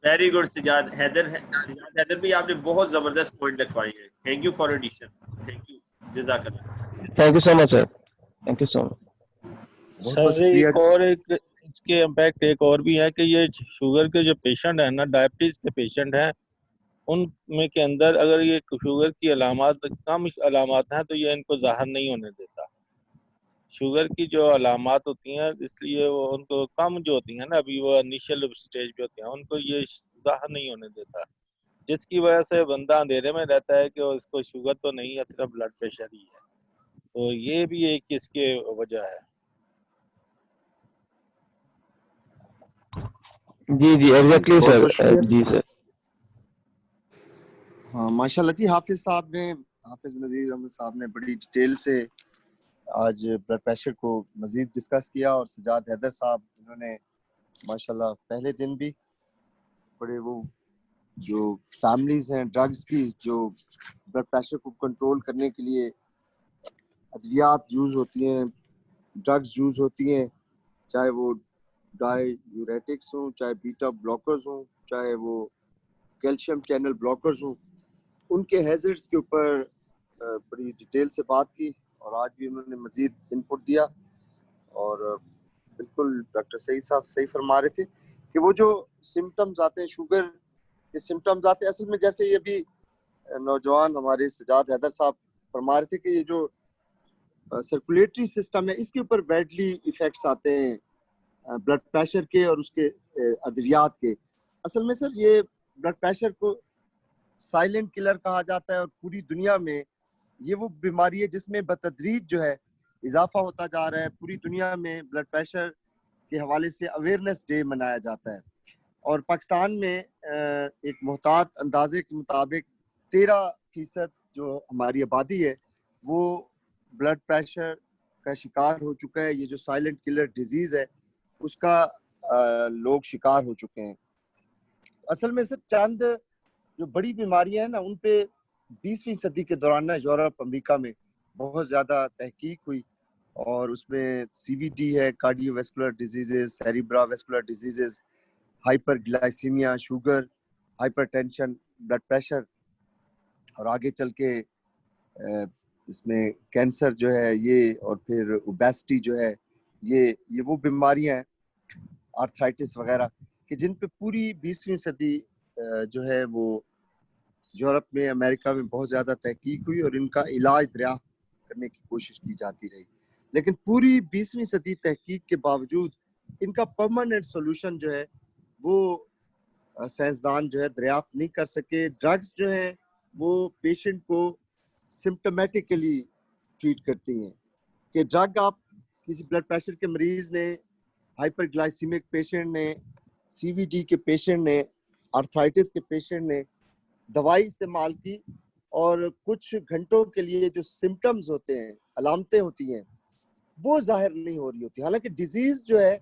वेरी गुड सिजाद हैदर भी आपने बहुत जबरदस्त पॉइंट लिखवाए हैं। Thank you for addition, thank you, जज़ाकल्लाह। Thank you so much sir, thank you so much बहुत सर। एक और एक इसके इम्पैक्ट एक और भी है कि ये शुगर के जो पेशेंट है ना, डायबिटीज के पेशेंट हैं, उनमें के अंदर अगर ये शुगर की अलामात कम अलामात हैं तो ये इनको जाहिर नहीं होने देता। शुगर की जो अलामात होती हैं इसलिए वो उनको कम जो होती हैं ना, अभी वो इनिशियल स्टेज पे होती हैं, उनको ये जाहिर नहीं होने देता, जिसकी वजह से बंदा अंधेरे में रहता है कि इसको शुगर तो नहीं है, सिर्फ ब्लड प्रेशर ही है। तो ये भी एक इसके वजह है। जी जी एग्जैक्टली सर, जी सर। हाँ माशाल्लाह जी, हाफिज नज़ीर अहमद साहब ने बड़ी डिटेल से आज ब्लड प्रेशर को मज़ीद डिस्कस किया, और सजाद हैदर साहब इन्होंने माशाल्लाह पहले दिन भी बड़े वो जो फैमिलीज हैं ड्रग्स की जो ब्लड प्रेशर को कंट्रोल करने के लिए अद्वियात यूज़ होती हैं, ड्रग्स यूज़ होती हैं, चाहे वो डाययूरेटिक्स हों, चाहे बीटा ब्लॉकर्स हों, चाहे वो कैल्शियम चैनल ब्लॉकर्स हों, उनके हैजर्ड्स के ऊपर बड़ी डिटेल से बात की, और आज भी उन्होंने मज़ीद इनपुट दिया। और बिल्कुल डॉक्टर सईद साहब सही फरमा रहे थे कि वो जो सिम्टम्स आते हैं, शुगर के सिम्टम्स आते हैं, असल में जैसे ये भी नौजवान हमारे सजाद हैदर साहब फरमा रहे थे कि ये जो सर्कुलेटरी सिस्टम है इसके ऊपर बैडली इफेक्ट्स आते हैं ब्लड प्रेशर के और उसके अद्वियात के। असल में सर ये ब्लड प्रेशर को साइलेंट किलर कहा जाता है, और पूरी दुनिया में ये वो बीमारी है जिसमें बतदरीज जो है इजाफा होता जा रहा है। पूरी दुनिया में ब्लड प्रेशर के हवाले से अवेयरनेस डे मनाया जाता है, और पाकिस्तान में एक मुहतात अंदाजे के मुताबिक 13% जो हमारी आबादी है वो ब्लड प्रेशर का शिकार हो चुका है। ये जो साइलेंट किलर डिजीज है उसका लोग शिकार हो चुके हैं। असल में सर चंद जो बड़ी बीमारियां हैं ना, उन पे 20वीं सदी के दौरान ना यूरोप अमेरिका में बहुत ज़्यादा तहकीक हुई, और उसमें CVD है, cardiovascular diseases, cerebrovascular diseases, hyperglycaemia, sugar, hypertension, blood pressure, और आगे चल के इसमें कैंसर जो है ये, और फिर ओबेसिटी जो है ये वो बीमारियां हैं, आर्थराइटिस वगैरह, कि जिन पे पूरी 20वीं सदी जो है वो यूरोप में, अमेरिका में बहुत ज़्यादा तहकीक हुई, और इनका इलाज दरियाफ्त करने की कोशिश की जाती रही। लेकिन पूरी 20वीं सदी तहकीक के बावजूद इनका परमानेंट सोल्यूशन जो है वो साइंसदान जो है दरियाफ्त नहीं कर सके। ड्रग्स जो है वो पेशेंट को सिम्टोमेटिकली ट्रीट करती हैं, कि ड्रग आप किसी ब्लड प्रेशर के मरीज ने, हाइपरग्लाइसीमिक पेशेंट ने, CVD के पेशेंट ने, आर्थराइटिस के पेशेंट ने दवाई इस्तेमाल की, और कुछ घंटों के लिए जो सिम्टम्स होते हैं, अलामतें होती हैं, वो जाहिर नहीं हो रही होती, हालांकि डिजीज जो है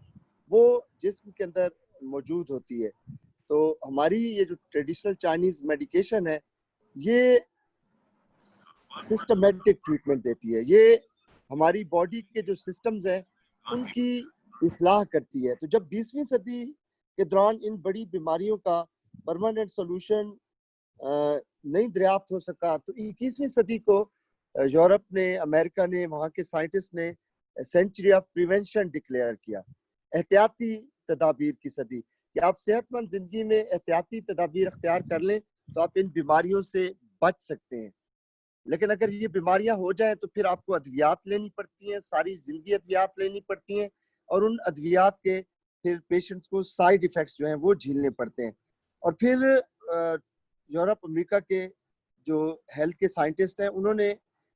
वो जिस्म के अंदर मौजूद होती है। तो हमारी ये जो ट्रेडिशनल चाइनीज मेडिकेशन है ये सिस्टमेटिक ट्रीटमेंट देती है, ये हमारी बॉडी के जो सिस्टम्स हैं उनकी इस्लाह करती है। तो जब 20वीं सदी के दौरान इन बड़ी बीमारियों का परमानेंट सोल्यूशन नहीं दरियाफ्त हो सका, तो 21वीं सदी को यूरोप ने, अमेरिका ने, वहाँ के साइंटिस्ट ने सेंचुरी ऑफ प्रिवेंशन डिक्लेयर किया, एहतियाती तदाबीर की सदी, कि आप सेहतमंद जिंदगी में एहतियाती तदाबीर अख्तियार कर लें तो आप इन बीमारियों से बच सकते हैं। लेकिन अगर ये बीमारियां हो जाएं तो फिर आपको अद्वियात लेनी पड़ती हैं, सारी जिंदगी अद्वियात लेनी पड़ती हैं, और उन अद्वियात के फिर पेशेंट्स को साइड इफेक्ट्स जो हैं वो झेलने पड़ते हैं। और फिर यूरोप अमेरिका के जो हेल्थ के साइंटिस्ट हैं उन्होंने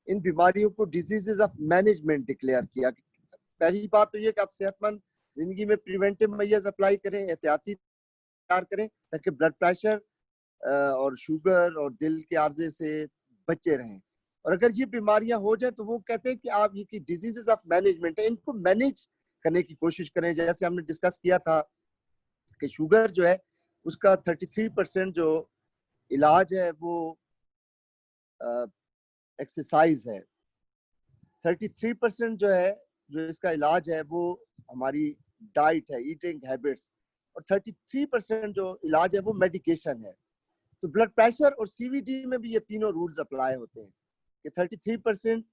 इन बीमारियों को डिजीजेस ऑफ मैनेजमेंट डिक्लेयर किया। पहली बात तो ये कि आप सेहतमंद जिंदगी में प्रिवेंटिव मेजर्स अप्लाई करें, एहतियाती तैयार करें, ताकि ब्लड प्रेशर और शुगर और दिल के आर्जे से बचे रहें। और अगर ये बीमारियां हो जाए तो वो कहते हैं कि आप ये डिजीजेस ऑफ मैनेजमेंट है, इनको मैनेज करने की कोशिश करें। जैसे हमने डिस्कस किया था कि शुगर जो है उसका 33% जो इलाज है वो एक्सरसाइज है, 33% जो है जो इसका इलाज है वो हमारी डाइट है, ईटिंग हैबिट्स, और 33% जो इलाज है वो मेडिकेशन है। तो ब्लड प्रेशर और CVD में भी ये तीनों रूल्स अप्लाई होते हैं कि 33%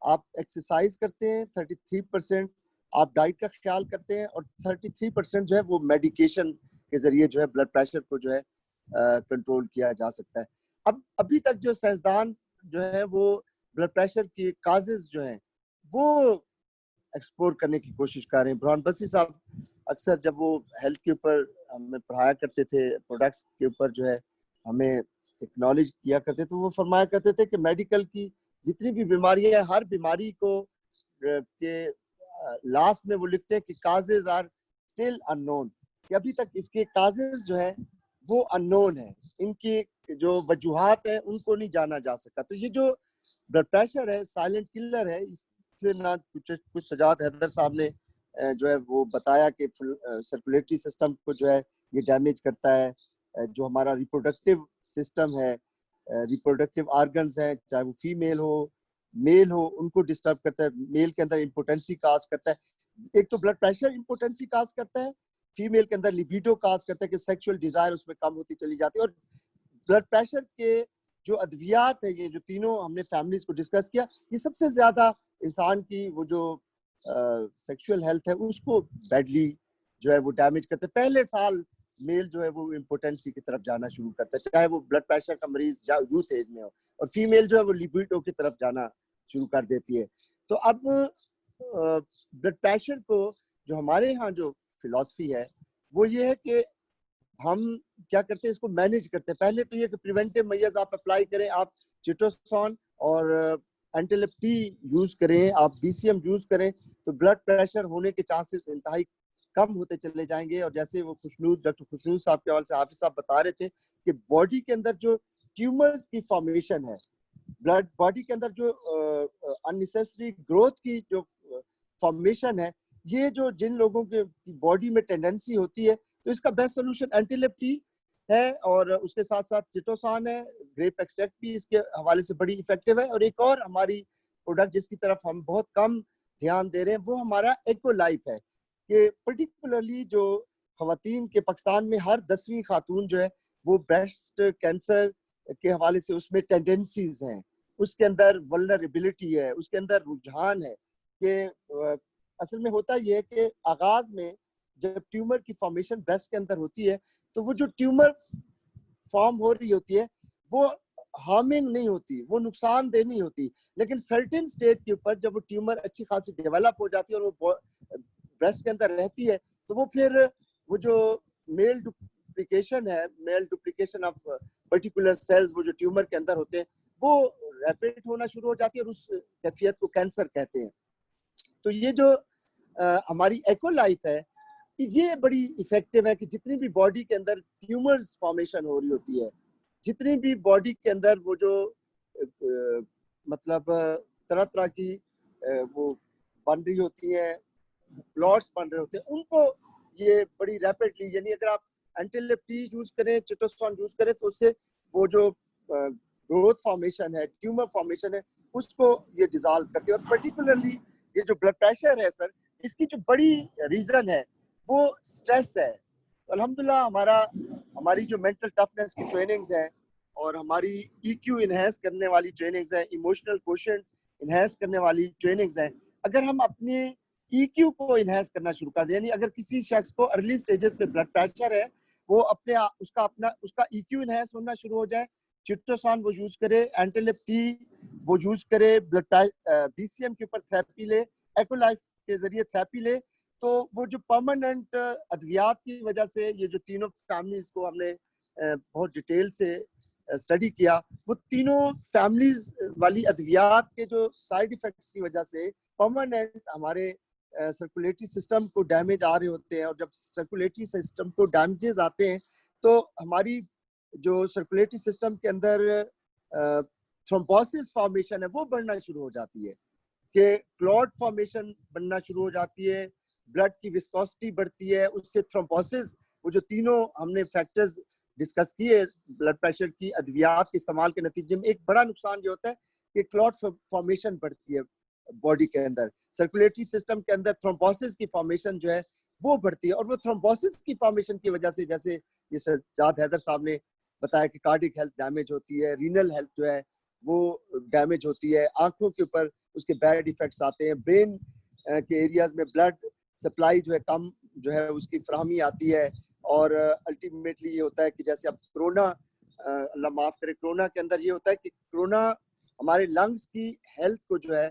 आप एक्सरसाइज करते हैं, 33% आप डाइट का ख्याल करते हैं, और 33% जो है वो मेडिकेशन के जरिए जो है ब्लड प्रेशर को जो है कंट्रोल किया जा सकता है। अब अभी तक जो साइंसदान जो है वो ब्लड प्रेशर के काजेज जो हैं वो एक्सप्लोर करने की कोशिश कर रहे हैं। बुरहान बसी साहब अक्सर जब वो हेल्थ के ऊपर हमें पढ़ाया करते थे, प्रोडक्ट्स के ऊपर जो है हमें एक्नॉलेज किया करते थे, वो फरमाया करते थे कि मेडिकल की जितनी भी बीमारियां हैं, हर बीमारी को के लास्ट में वो लिखते हैं कि काजेज आर स्टिल अननोन, कि अभी तक इसके काजेज जो है वो अननोन है, इनकी जो वजूहात है उनको नहीं जाना जा सकता। तो ये जो ब्लड प्रेशर है साइलेंट किलर है, इससे ना कुछ सजाद हैदर साहब ने जो है वो बताया कि सर्कुलेटरी सिस्टम को जो है ये डैमेज करता है, जो हमारा रिप्रोडक्टिव सिस्टम है, रिप्रोडक्टिव ऑर्गन्स हैं, चाहे वो फीमेल हो मेल हो, उनको डिस्टर्ब करता है। मेल के अंदर इम्पोटेंसी काज करता है, एक तो ब्लड प्रेशर इम्पोटेंसी काज करता है, फीमेल के अंदर लिबिडो काज करता है कि सेक्सुअल डिजायर उसमें कम होती चली जाती है। और ब्लड प्रेशर के जो अद्वियात है, ये जो तीनों हमने फैमिलीज को डिस्कस किया, ये सबसे ज्यादा इंसान की वो जो सेक्सुअल हेल्थ है उसको बैडली जो है वो डैमेज करते हैं। पहले साल मेल जो है वो इम्पोटेंसी की तरफ जाना शुरू करता है, चाहे वो ब्लड प्रेशर का मरीज यूथ एज में हो, और फीमेल जो है वो लिबिडो की तरफ जाना शुरू कर देती है। तो अब ब्लड प्रेशर को जो हमारे यहाँ जो फिलॉसफी है वो ये है कि हम क्या करते हैं, इसको मैनेज करते हैं। पहले तो ये कि प्रिवेंटिव मेजर्स आप अप्लाई करें, आप चिटोसोन और एंटीलेप्टी यूज करें, आप बीसीएम यूज करें, तो ब्लड प्रेशर होने के चांसेस इंतहाई कम होते चले जाएंगे। और जैसे वो डॉक्टर खुशनूर साहब के हवाले से हाफिज साहब बता रहे थे कि बॉडी के अंदर जो ट्यूमर्स की फॉर्मेशन है, ब्लड बॉडी के अंदर जो अननेसेसरी ग्रोथ की जो फॉर्मेशन है, ये जो जिन लोगों के बॉडी में टेंडेंसी होती है, तो इसका बेस्ट सोल्यूशन एंटीलेप्टी है और उसके साथ साथ चिटोसान है। ग्रेप एक्सट्रैक्ट भी इसके हवाले से बड़ी इफेक्टिव है। और एक और हमारी प्रोडक्ट जिसकी तरफ हम बहुत कम ध्यान दे रहे हैं वो हमारा एको लाइफ है, कि पर्टिकुलरली जो खवातीन के पाकिस्तान में हर 10वीं खातून जो है वो ब्रेस्ट कैंसर के हवाले से उसमें टेंडेंसीज हैं, उसके अंदर वल्नरेबिलिटी है, उसके अंदर रुझान है। कि असल में होता यह है कि आगाज में जब ट्यूमर की फॉर्मेशन ब्रेस्ट के अंदर होती है, तो वो जो ट्यूमर फॉर्म हो रही होती है वो हार्मिंग नहीं होती, वो नुकसानदेह नहीं होती। लेकिन सर्टेन स्टेज के ऊपर जब वो ट्यूमर अच्छी खासी डेवलप हो जाती है और वो ब्रेस्ट के अंदर रहती है, तो वो फिर वो जो मेल डुप्लीकेशन है, male duplication of particular cells वो जो ट्यूमर के अंदर होते हैं, वो रैपिड होना शुरू हो जाती है और उस कैफियत को कैंसर कहते हैं। तो ये जो हमारी एको लाइफ है, ये बड़ी इफेक्टिव है कि जितनी भी बॉडी के अंदर ट्यूमर्स फॉर्मेशन हो रही होती है, जितनी भी बॉडी के अंदर वो जो मतलब तरह तरह की वो बन रही होती है, प्लॉट्स बन रहे होते हैं, उनको ये बड़ी रैपिडली, यानी अगर आप एंटीलेप्टी यूज करें, चिटोसोन यूज करें, तो उससे वो जो ग्रोथ फॉर्मेशन है, ट्यूमर फॉर्मेशन है, उसको ये डिसॉल्व करते हैं। और पर्टिकुलरली ये जो ब्लड प्रेशर है सर, इसकी जो बड़ी रीजन है वो स्ट्रेस है। तो अल्हम्दुलिल्लाह हमारी जो मेंटल टफनेस की ट्रेनिंग्स हैं और हमारी EQ इनहेंस करने वाली ट्रेनिंग्स हैं, इमोशनल क्वोशेंट इनहेंस करने वाली ट्रेनिंग्स हैं, अगर हम अपने EQ को इनहेंस करना शुरू कर दें, यानी अगर किसी शख्स को अर्ली स्टेजेस पे ब्लड प्रेशर है, वो उसका EQ इनहेंस होना शुरू हो जाए, चिटोसान वो यूज करे, एंटीलेप्टी वो यूज करे, ब्लड BCM के ऊपर थेरेपी ले, एको लाइफ के जरिए थेरेपी ले, तो वो जो परमानेंट अद्वियात की वजह से ये जो तीनों फैमिलीज को हमने बहुत डिटेल से स्टडी किया, वो तीनों फैमिलीज वाली अद्वियात के जो साइड इफेक्ट्स की वजह से परमानेंट हमारे सर्कुलेटरी सिस्टम को डैमेज आ रहे होते हैं। और जब सर्कुलेटरी सिस्टम को डैमेजेस आते हैं तो हमारी जो सर्कुलेटरी सिस्टम के अंदर थ्रोम्बोसिस फॉर्मेशन है वो बढ़ना शुरू हो जाती है, कि क्लॉट फॉर्मेशन बनना शुरू हो जाती है, ब्लड की विस्कोसिटी बढ़ती है, उससे थ्रोम्बोसिस, वो जो तीनों हमने फैक्टर्स डिस्कस किए ब्लड प्रेशर की अद्वियात के इस्तेमाल के नतीजे में, एक बड़ा नुकसान ये होता है कि क्लॉट फॉर्मेशन बढ़ती है बॉडी के अंदर, सर्कुलेटरी सिस्टम के अंदर थ्रोम्बोसिस की फॉर्मेशन जो है वो बढ़ती है। और वो थ्रोम्बोसिस की फॉर्मेशन की वजह से, जैसे ये सज्जाद हैदर साहब ने बताया कि कार्डिक हेल्थ डैमेज होती है, रीनल हेल्थ जो है वो डैमेज होती है, आंखों के ऊपर उसके बैड इफेक्ट्स आते हैं, ब्रेन के एरियाज में ब्लड सप्लाई जो है कम जो है उसकी फराहमी आती है। और अल्टीमेटली ये होता है कि जैसे अब कोरोना, अल्लाह माफ करे, कोरोना के अंदर ये होता है कि कोरोना हमारे लंग्स की हेल्थ को जो है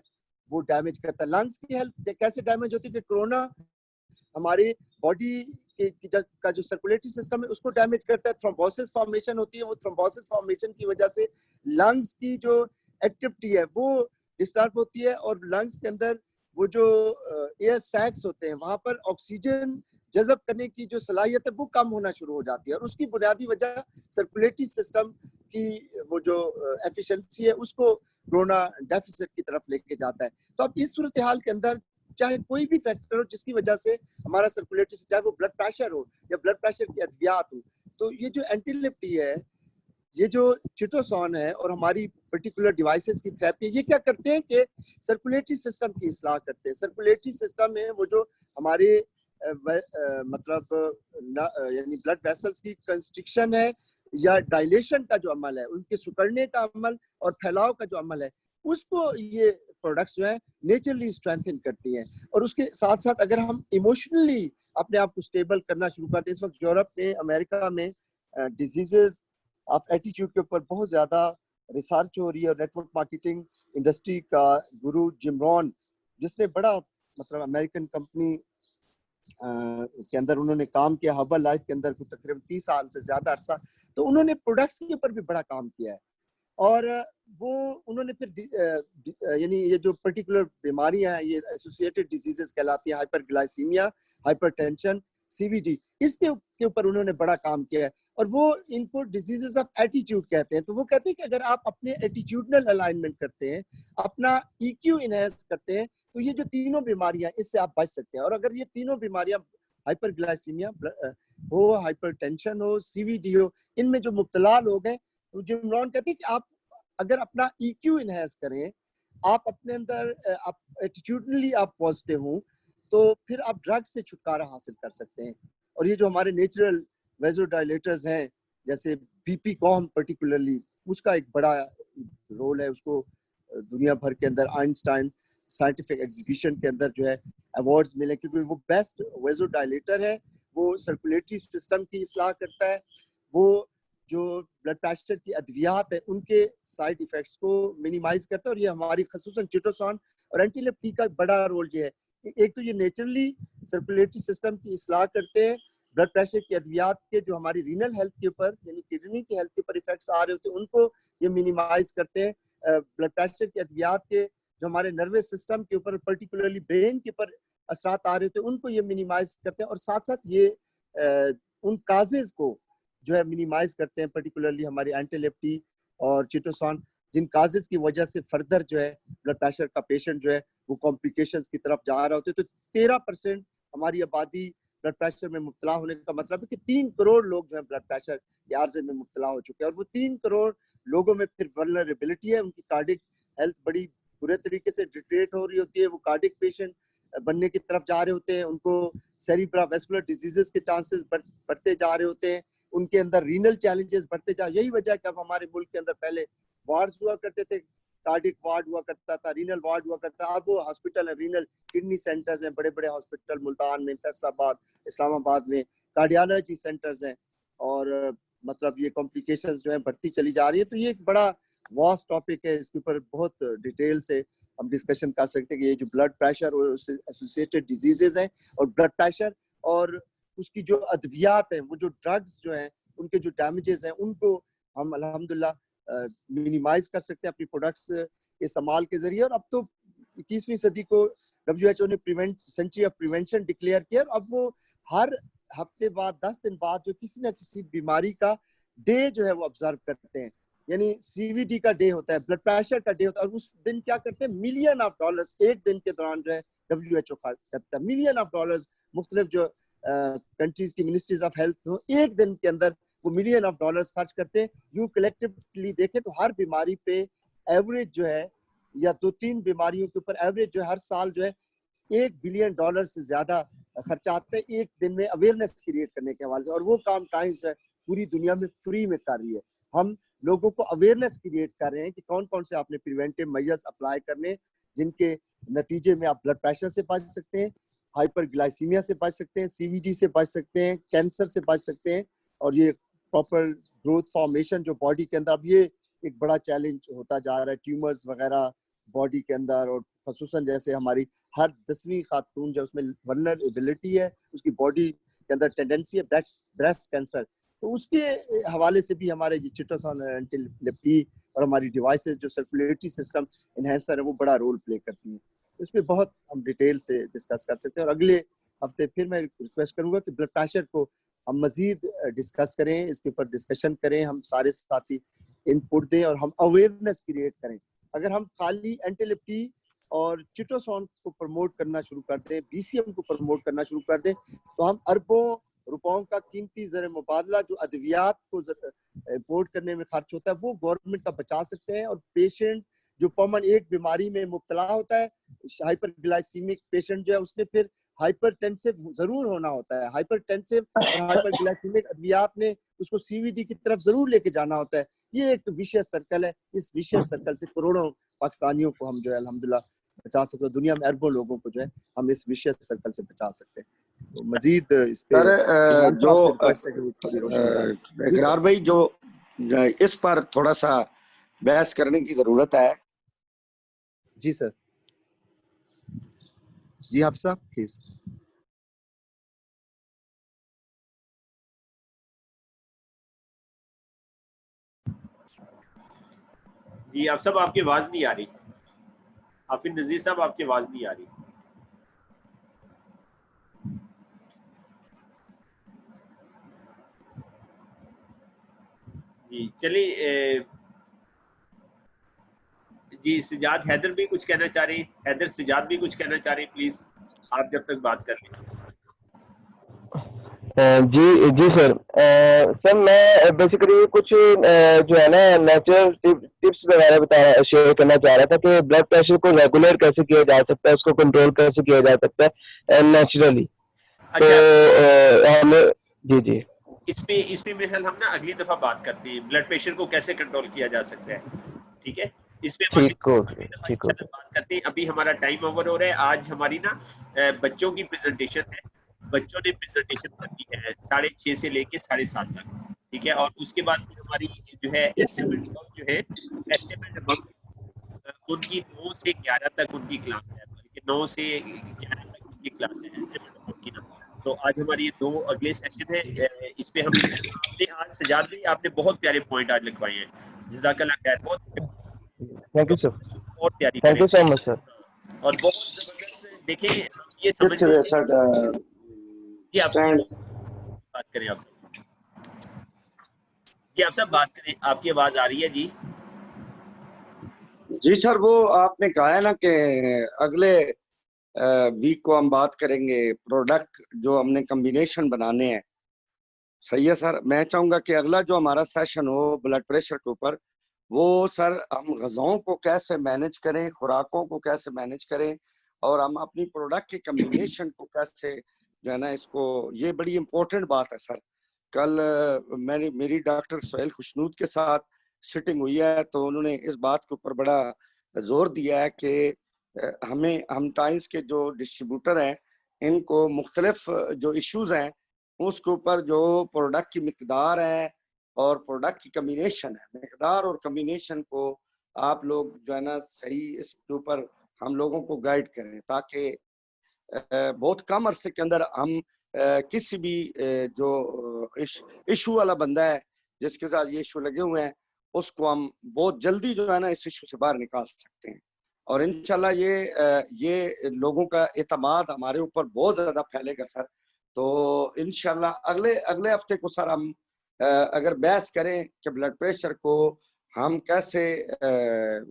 वो डैमेज करता है। लंग्स की हेल्थ कैसे डैमेज होती है कि कोरोना हमारी बॉडी का जो सर्कुलेटरी सिस्टम है उसको डैमेज करता है, थ्रोम्बोसिस फॉर्मेशन होती है, वो थ्रोम्बोसिस फॉर्मेशन की वजह से लंग्स की जो एक्टिविटी है वो डिस्टर्ब होती है, और लंग्स के अंदर वो जो एयर सैक्स होते हैं वहां पर ऑक्सीजन जज़ब करने की जो सलाहियत है वो कम होना शुरू हो जाती है, और उसकी बुनियादी वजह सर्कुलेटरी सिस्टम की वो जो एफिशिएंसी है उसको कोरोना डेफिसिट की तरफ लेके जाता है। तो अब इस सूरत हाल के अंदर चाहे कोई भी फैक्टर हो जिसकी वजह से हमारा सर्कुलेटरी, चाहे वो ब्लड प्रेशर हो या ब्लड प्रेशर की अद्वियात हो, तो ये जो एंटीलिप्टी है, ये जो चिटोसॉन है और हमारी पर्टिकुलर डिवाइसेस की थेरेपी, ये क्या करते हैं कि सर्कुलेटरी सिस्टम की इस्लाह करते हैं। सर्कुलेटरी सिस्टम में वो जो हमारे मतलब यानी ब्लड वेसल्स की कंस्ट्रिक्शन है या डायलेशन का जो अमल है, उनके सुकड़ने का अमल और फैलाव का जो अमल है, उसको ये प्रोडक्ट्स जो है नेचुरली स्ट्रेंथन करती हैं। और उसके साथ साथ अगर हम इमोशनली अपने आप को स्टेबल करना शुरू करते हैं, इस वक्त यूरोप में, अमेरिका में डिजीजेस ऑफ एटीट्यूड के ऊपर बहुत ज्यादा रिसर्च हो रही है। और नेटवर्क मार्केटिंग इंडस्ट्री का गुरु जिम रॉन, जिसने बड़ा मतलब अमेरिकन कंपनी के अंदर उन्होंने काम किया, हर्बल लाइफ के अंदर तकरीबन 30 साल से ज्यादा अरसा, तो उन्होंने प्रोडक्ट्स के ऊपर भी बड़ा काम किया है। और वो उन्होंने फिर यानी ये जो पर्टिकुलर बीमारियां हैं, ये एसोसिएटेड डिजीजेस कहलाती हैं, हाइपरग्लाइसीमिया, हाइपरटेंशन, सीवीडी, इस पे के ऊपर उन्होंने बड़ा काम किया है। और वो इनको डिजीजेस ऑफ एटीट्यूड कहते हैं। तो वो कहते हैं कि अगर आप अपने एटीट्यूडनल अलाइनमेंट करते हैं, अपना ईक्यू इनहेंस करते हैं, तो ये जो तीनों बीमारियां, इससे आप बच सकते हैं। और अगर ये तीनों बीमारियां, हाइपरग्लाइसीमिया हो, हाइपरटेंशन हो, सीवीडी हो, इनमें जो मुब्तला लोग हैं, तो जिम रॉन कहते हैं कि आप अगर अपना ईक्यू इनहेंस करें, आप अपने अंदर आप एटीट्यूडनली आप पॉजिटिव हो, तो फिर आप ड्रग से छुटकारा हासिल कर सकते हैं। और ये जो हमारे नेचुरल वेजोडाइलेटर्स हैं, जैसे बीपी कॉम पर्टिकुलरली, उसका एक बड़ा रोल है। उसको दुनिया भर के अंदर आइंस्टाइन साइंटिफिक एग्जीबिशन के अंदर जो है अवार्ड्स मिले, क्योंकि वो बेस्ट वेजोडाइलेटर है। वो सर्कुलेटरी सिस्टम की इस्लाह करता है। वो जो ब्लड प्रेशर की अद्वियात है, उनके साइड इफेक्ट्स को मिनिमाइज करता है। और ये हमारी खसूसन चिटोसॉन और एंटीलिप्टी का बड़ा रोल जो है, एक तो ये नेचुरली सर्कुलेटरी सिस्टम की इस्लाह करते हैं। ब्लड प्रेशर की अद्वियात के जो हमारी रीनल हेल्थ के ऊपर यानी किडनी की हेल्थ के ऊपर इफेक्ट्स आ रहे होते हैं, उनको ये मिनिमाइज करते हैं। ब्लड प्रेशर की अद्वियात के जो हमारे नर्वस सिस्टम के ऊपर, पर्टिकुलरली ब्रेन के ऊपर असरात आ रहे होते हैं, उनको ये मिनिमाइज करते हैं। और साथ साथ ये उन काजेज को जो है मिनिमाइज करते हैं, पर्टिकुलरली हमारी एंटीलिप्टी और चिटोसॉन, जिन काजेज की वजह से फर्दर जो है ब्लड प्रेशर का पेशेंट जो है वो कॉम्प्लिकेशंस की तरफ जा रहा होता है। तो 13% हमारी आबादी ब्लड प्रेशर में मुब्तला होने का मतलब है कि 3 करोड़ लोग जो है ब्लड प्रेशर के आर्जे में मुब्तला हो चुके हैं। और वो 3 करोड़ लोगों में फिर वल्नरेबिलिटी है, उनकी कार्डिक हेल्थ बड़ी बुरे तरीके से डिटेरियोरेट हो रही होती है, वो कार्डिक पेशेंट बनने की तरफ जा रहे होते हैं, उनको सेरिब्रोवास्कुलर डिजीजेस के चांसेस बढ़ते जा रहे होते हैं, उनके अंदर रीनल चैलेंजेस बढ़ते जा। यही वजह है कि अब हमारे मुल्क के अंदर पहले वार्ड्स हुआ करते थे, कार्डिक वार्ड हुआ करता था, रीनल वार्ड हुआ करता था, अब वो हॉस्पिटल है, रीनल किडनी सेंटर्स हैं, बड़े बड़े हॉस्पिटल मुल्तान में, फैसलाबाद, इस्लामाबाद में कार्डियोलॉजी सेंटर्स हैं। और मतलब ये कॉम्प्लिकेशंस जो है बढ़ती चली जा रही है। तो ये एक बड़ा वास्ट टॉपिक है, इसके ऊपर बहुत डिटेल से हम डिस्कशन कर सकते हैं कि ये जो ब्लड प्रेशर और उससे एसोसिएटेड डिजीजेज हैं, और ब्लड प्रेशर और उसकी जो अद्वियात हैं, वो जो ड्रग्स जो हैं, उनके जो डैमेजेस हैं, उनको हम अल्हम्दुलिल्लाह मिनिमाइज कर सकते हैं अपनी प्रोडक्ट्स इस्तेमाल के जरिए। और अब तो 21वीं सदी को WHO ने सेंचुरी ऑफ प्रिवेंशन डिक्लेयर किया। अब वो हर हफ्ते बाद, 10 दिन बाद जो किसी न किसी बीमारी का डे जो है वो ऑब्जर्व करते हैं। यानी CVD का डे होता है, ब्लड प्रेशर का डे होता है, और उस दिन क्या करते हैं, $मिलियन एक दिन के दौरान जो है WHO करता है $मिलियन मुख्तलिफ जो कंट्रीज की मिनिस्ट्रीज ऑफ हेल्थ हो, एक दिन के अंदर वो $मिलियन खर्च करते हैं। यूं कलेक्टिवली देखें तो हर बीमारी पे एवरेज जो है, या 2-3 बीमारियों के ऊपर एवरेज जो है हर साल जो है $1 बिलियन से ज्यादा खर्चा आता है एक दिन में अवेयरनेस क्रिएट करने के हवाले से। और वो काम टाइम्स है पूरी दुनिया में फ्री में कर रही है। हम लोगों को अवेयरनेस क्रिएट कर रहे हैं कि कौन कौन से आपने प्रिवेंटिव मेजर्स अप्लाई करने, जिनके नतीजे में आप ब्लड प्रेशर से बच सकते हैं, हाइपरग्लाइसीमिया से बच सकते हैं, CVD से बच सकते हैं, कैंसर से बच सकते हैं। और ये प्रॉपर ग्रोथ फॉर्मेशन जो बॉडी के अंदर, अब ये एक बड़ा चैलेंज होता जा रहा है, ट्यूमर्स वगैरह बॉडी के अंदर। और खसूसन जैसे हमारी हर 10वीं खातून जो उसमें वल्नरेबिलिटी है, उसकी बॉडी के अंदर टेंडेंसी है ब्रेस्ट कैंसर, तो उसके हवाले से भी हमारे चिटोसॉन एंटीलिप्टी और हमारी डिवाइसेस जो सर्कुलेटरी सिस्टम इनहेंसर है, वो बड़ा रोल प्ले करती हैं। इसमें बहुत हम डिटेल से डिस्कस कर सकते हैं। और अगले हफ्ते फिर मैं रिक्वेस्ट करूंगा कि ब्लड प्रेशर को हम मजीद डिस्कस करें, इसके ऊपर डिस्कशन करें, हम सारे साथी इनपुट दें और हम अवेयरनेस क्रिएट करें। अगर हम खाली एंटीलिप्टी और चिटोसोन को प्रमोट करना शुरू कर दें, बीसीएम को प्रमोट करना शुरू कर दें, तो हम अरबों रुपयों का कीमती ज़र मुबादला जो अद्वियात को इम्पोर्ट करने में खर्च होता है वो गवर्नमेंट का बचा सकते हैं। और पेशेंट जो कॉमन एक बीमारी में मुब्तला होता है, हाइपरग्लाइसीमिक पेशेंट जो है, उसने फिर हाइपरटेंसिव जरूर होना होता है। हाइपरटेंसिव और हाइपरग्लाइसीमिक अद्वियात ने उसको सीवीडी की तरफ जरूर लेके जाना होता है। ये एक विशेष सर्कल है। इस विशेष सर्कल से करोड़ों पाकिस्तानियों को हम जो है अल्हम्दुलिल्लाह बचा सकते हैं। दुनिया में अरबों लोगों को जो है हम इस विशेष सर्कल से बचा सकते हैं। तो मजीद इस पे जो इकरार भाई जो इस पर थोड़ा सा बहस करने की जरूरत है। जी सर। जी आप साहब प्लीज। जी आप सब, आपकी आवाज नहीं आ रही। हाफिज नजीर साहब, आपकी आवाज नहीं आ रही। जी चलिए, जी सिजाद हैदर भी कुछ कहना चाह रहे हैं। हैदर सिजाद भी कुछ कहना चाह रहे हैं, प्लीज आप जब तक बात कर लें। जी सर। सर मैं बेसिकली कुछ जो है ना नेचुरल टिप्स वगैरह शेयर करना चाह रहा था कि ब्लड प्रेशर को रेगुलर कैसे किया जा सकता है, उसको कंट्रोल कैसे किया जा सकता है नेचुरली। तो हमें जी इसमें मिसाल हम ना अगली दफा बात करते हैं ब्लड प्रेशर को कैसे कंट्रोल किया जा सकता है। ठीक है, इसमें हम बात करते हैं। अभी हमारा टाइम ओवर हो रहा है। आज हमारी ना बच्चों की प्रेजेंटेशन है। बच्चों ने प्रेजेंटेशन करनी है 6:30 से लेके 7:30 तक। ठीक है, और उसके बाद फिर हमारी जो है एसेमेंट जो है उनकी 9 से 11 तक उनकी क्लास है। 9 से 11 तक उनकी क्लास है एसेमेंट की ना। तो आज हमारी ये 2 अगले सेशन है। इस पे हम आपने आज सजाद भाई आपने बहुत प्यारे पॉइंट आज लिखवाए हैं। जज़ाकल्लाह खैर, बहुत थैंक यू सर। बहुत प्यारी, thank you so much sir. और बहुत जबरदस्त। देखें ये समझ बात करें आप सब। जी आप सब बात करें, आपकी आवाज आ रही है जी। जी सर, वो आपने कहा है ना कि अगले वीक को हम बात करेंगे प्रोडक्ट जो हमने कॉम्बिनेशन बनाने हैं। सही है सर। मैं चाहूंगा कि अगला जो हमारा सेशन हो ब्लड प्रेशर के ऊपर, वो सर हम ग़िज़ाओं को कैसे मैनेज करें, खुराकों को कैसे मैनेज करें, और हम अपनी प्रोडक्ट के कॉम्बिनेशन को कैसे जो है ना, इसको, ये बड़ी इंपॉर्टेंट बात है सर। कल मेरी डॉक्टर सोहेल खुशनूद के साथ सिटिंग हुई है, तो उन्होंने इस बात के ऊपर बड़ा जोर दिया है कि हम टाइम्स के जो डिस्ट्रीब्यूटर हैं इनको मुख्तलिफ जो इश्यूज हैं उसके ऊपर जो प्रोडक्ट की मिकदार है और प्रोडक्ट की कम्बिनेशन है, मिकदार और कम्बिनेशन को आप लोग जो है ना सही इसके ऊपर हम लोगों को गाइड करें, ताकि बहुत कम अरसे के अंदर हम किसी भी जो इशू वाला बंदा है जिसके साथ ये इशू लगे हुए हैं उसको हम बहुत जल्दी जो है ना इस इशू से बाहर निकाल सकते हैं। और इंशाल्लाह ये लोगों का एतमाद हमारे ऊपर बहुत ज्यादा फैलेगा सर। तो इंशाल्लाह अगले हफ्ते को सर हम अगर बहस करें कि ब्लड प्रेशर को हम कैसे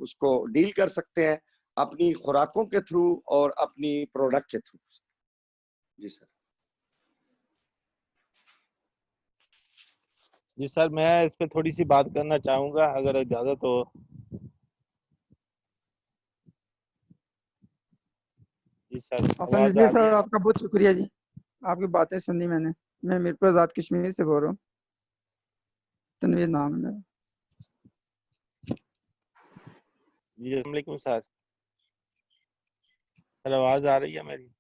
उसको डील कर सकते हैं अपनी खुराकों के थ्रू और अपनी प्रोडक्ट के थ्रू। जी सर। जी सर, मैं इस पे थोड़ी सी बात करना चाहूंगा अगर इजाजत हो। जी सर, जी सर आपका बहुत शुक्रिया जी, आपकी बातें सुनी मैंने। मैं मीरपुर आजाद कश्मीर से बोल रहा हूँ, तनवीर नाम है मेरा। जी अस्सलाम वालेकुम सर। सर आवाज आ रही है मेरी?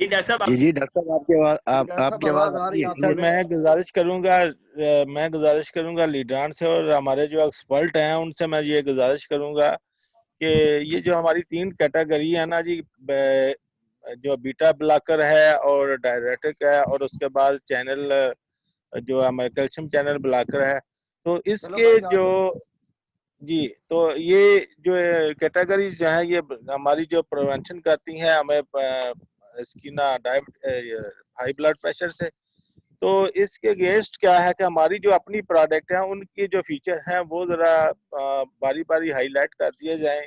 जी डॉक्टर साहब, जी डॉक्टर साहब आपकी आवाज आ रही है सर। मैं गुजारिश करूंगा लीडरान से और हमारे जो एक्सपर्ट हैं उनसे मैं ये गुजारिश करूंगा कि ये जो हमारी 3 कैटेगरी है ना जी, जो बीटा ब्लॉकर है और डायरेटिक है और उसके बाद चैनल जो हमारे कैल्शियम चैनल ब्लॉकर है, तो इसके जो जी, तो ये जो कैटेगरीज है ये हमारी जो प्रिवेंशन करती हैं, हमें इसकी ना हाई ब्लड प्रेशर से। तो इसके अगेंस्ट क्या है कि हमारी जो अपनी प्रोडक्ट है उनकी जो फीचर हैं वो ज़रा बारी बारी हाईलाइट कर दिए जाएं।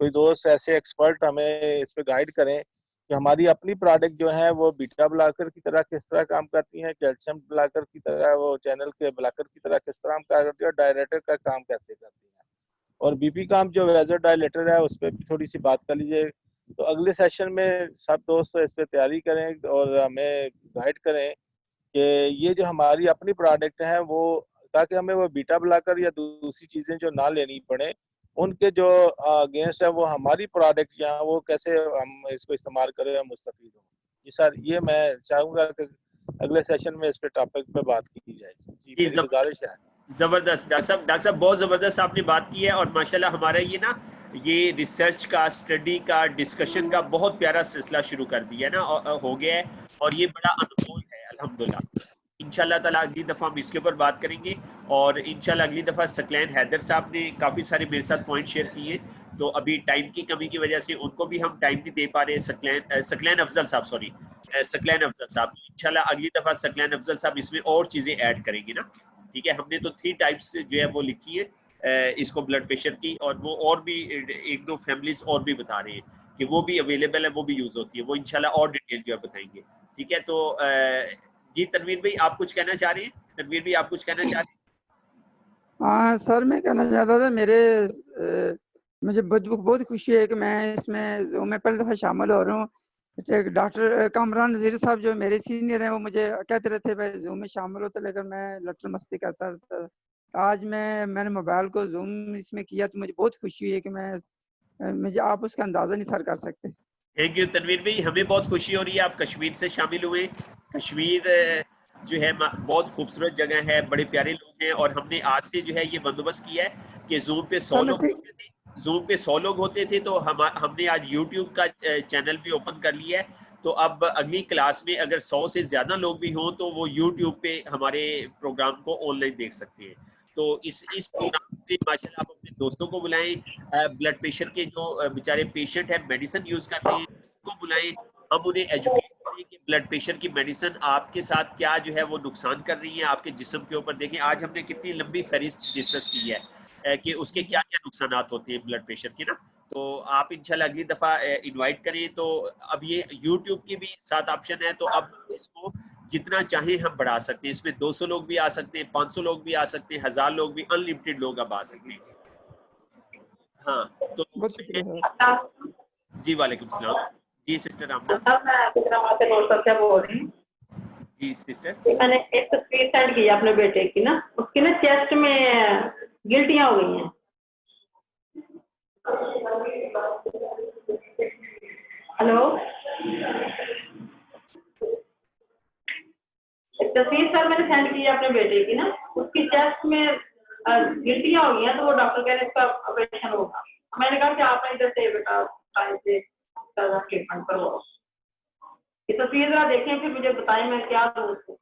कोई दोस्त ऐसे एक्सपर्ट हमें इस पे गाइड करें कि हमारी अपनी प्रोडक्ट जो है वो बीटा ब्लॉकर की तरह किस तरह काम करती हैं, कैल्शियम ब्लॉकर की तरह, वो चैनल के ब्लॉकर की तरह किस तरह काम करती है, और डायरेक्टर का काम कैसे करती है। और बीपी काम जो वेजर डायलेटर है उस पर भी थोड़ी सी बात कर लीजिए। तो अगले सेशन में सब दोस्त इस पर तैयारी करें और हमें गाइड करें कि ये जो हमारी अपनी प्रोडक्ट है वो, ताकि हमें वो बीटा ब्लॉकर या दूसरी चीजें जो ना लेनी पड़े, उनके जो अगेंस्ट है वो हमारी प्रोडक्ट या वो कैसे हम इसको इस्तेमाल करें मुस्तफीद हो। जी सर, ये मैं चाहूंगा कि अगले सेशन में इस पे टॉपिक पे बात की जाए। जी मेरी गुजारिश है। जबरदस्त डॉक्टर साहब बहुत जबरदस्त आपने बात की है। और माशाल्लाह हमारा ये रिसर्च का, स्टडी का, डिस्कशन का बहुत प्यारा सिलसिला शुरू कर दिया ना हो गया है, और ये बड़ा अनमोल है अल्हम्दुलिल्लाह। इंशाल्लाह ताला अगली दफ़ा हम इसके ऊपर बात करेंगे। और इंशाल्लाह अगली दफ़ा सकलैन हैदर साहब ने काफ़ी सारे मेरे साथ पॉइंट शेयर किए, तो अभी टाइम की कमी की वजह से उनको भी हम टाइम नहीं दे पा रहे। सकलैन अफजल साहब, सॉरी सकलैन अफजल साहब, इंशाल्लाह अगली दफ़ा सकलैन अफजल साहब इसमें और चीज़ें ऐड करेंगे ना। ठीक है, हमने तो 3 टाइप्स जो है वो लिखी है इसको ब्लड प्रेशर की, और वो और भी 1-2 फैमिलीज और भी बता रहे हैं कि वो भी अवेलेबल है, वो भी यूज होती है। वो इंशाल्लाह और डिटेल जो है बताएंगे। ठीक है, तो जी तनवीर भाई आप कुछ कहना चाह रहे हैं? तनवीर भाई आप कुछ कहना चाह रहे हैं? हाँ सर, मैं कहना चाहता था, मुझे बहुत खुशी है कि मैं पहली दफ़ा शामिल हो रहा हूँ। डॉक्टर कामरान नज़ीर साहब जो मेरे सीनियर हैं वो मुझे कहते रहते भाई जूम में शामिल होते, लेकिन मैं लटर मस्ती करता था। आज मैंने मोबाइल को जूम इसमें किया तो मुझे बहुत खुशी हुई है कि मुझे आप उसका अंदाज़ा नहीं सर कर सकते। थैंक यू तनवीर भाई, हमें बहुत खुशी हो रही है आप कश्मीर से शामिल हुए। कश्मीर जो है बहुत खूबसूरत जगह है, बड़े प्यारे लोग हैं, और हमने आज से जो है ये बंदोबस्त किया है कि जूम पे 100 लोग होते थे। जूम पे 100 लोग होते थे, तो हमने आज यूट्यूब का चैनल भी ओपन कर लिया है। तो अब अगली क्लास में अगर 100 से ज्यादा लोग भी हों तो वो यूट्यूब पे हमारे प्रोग्राम को ऑनलाइन देख सकते हैं। तो इस प्रोग्राम में माशाल्लाह आप अपने दोस्तों को बुलाएं, ब्लड प्रेशर के जो बेचारे पेशेंट हैं, मेडिसिन यूज कर रहे हैं, उनको बुलाएं। हम उन्हें एजुकेट करें कि ब्लड प्रेशर की मेडिसिन आपके साथ क्या जो है वो नुकसान कर रही है आपके जिस्म के ऊपर। देखें आज हमने कितनी लंबी फहरिस्त डिस्कस की है कि उसके क्या क्या नुकसान होते हैं ब्लड प्रेशर के ना। तो आप इंशाल्लाह अगली दफ़ा इनवाइट करें। तो अब ये यूट्यूब की भी 7 ऑप्शन है, तो अब इसको जितना चाहे हम बढ़ा सकते हैं। इसमें 200 लोग भी आ सकते हैं, 500 लोग भी आ सकते हैं, 1000 लोग भी, अनलिमिटेड लोग अब आ सकते हैं। हाँ तो जी वालेकुम सलाम। जी सिस्टर आमना। मैं बोल रही हूँ। जी सिस्टर, मैंने एक तस्वीर सेंड की अपने बेटे की ना, उसकी ना चेस्ट में गिल्टियां हो गई हैं। हेलो, एक तस्वीर सर मैंने सेंड की है अपने बेटे की ना, उसकी चेस्ट में गिल्टियां हो गई हैं, तो वो डॉक्टर कह रहे हैं इसका ऑपरेशन होगा। मैंने कहा कि आप इधर से बेटा टाइम से ट्रीटमेंट करवाओ। ये तस्वीर जरा देखें फिर मुझे बताएं मैं क्या दूं उसको।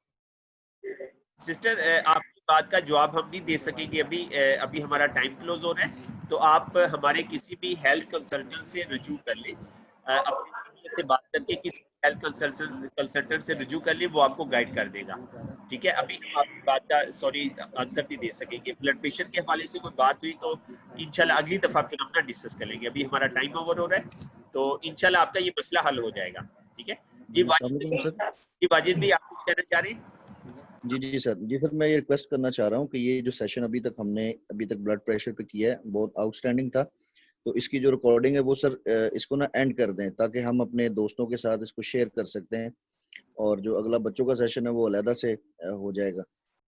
सिस्टर आपकी बात का जवाब हम नहीं दे सकेंगे अभी हमारा टाइम क्लोज हो रहा है। तो आप हमारे किसी भी हेल्थ कंसल्टेंट से रुजू कर लें, अपने सीनियर से बात करके किसी हेल्थ कंसल्टेंट से रुजू कर लें, वो आपको गाइड कर देगा। ठीक है, अभी हम आपकी बात का आंसर नहीं दे सकेंगे। ब्लड प्रेशर के हवाले से कोई बात हुई तो इंशाल्लाह अगली दफा फिर हम ना डिस्कस कर लेंगे। अभी हमारा टाइम ओवर हो रहा है, तो इंशाल्लाह आपका ये मसला हल हो जाएगा। ठीक है जी वाजिद भी आप कुछ कहना चाह रहे हैं? जी सर, मैं ये रिक्वेस्ट करना चाह रहा हूँ कि ये जो सेशन अभी तक ब्लड प्रेशर पे किया है बहुत आउटस्टैंडिंग था। तो इसकी जो रिकॉर्डिंग है वो सर इसको ना एंड कर दें, ताकि हम अपने दोस्तों के साथ इसको शेयर कर सकते हैं, और जो अगला बच्चों का सेशन है वो अलहदा से हो जाएगा।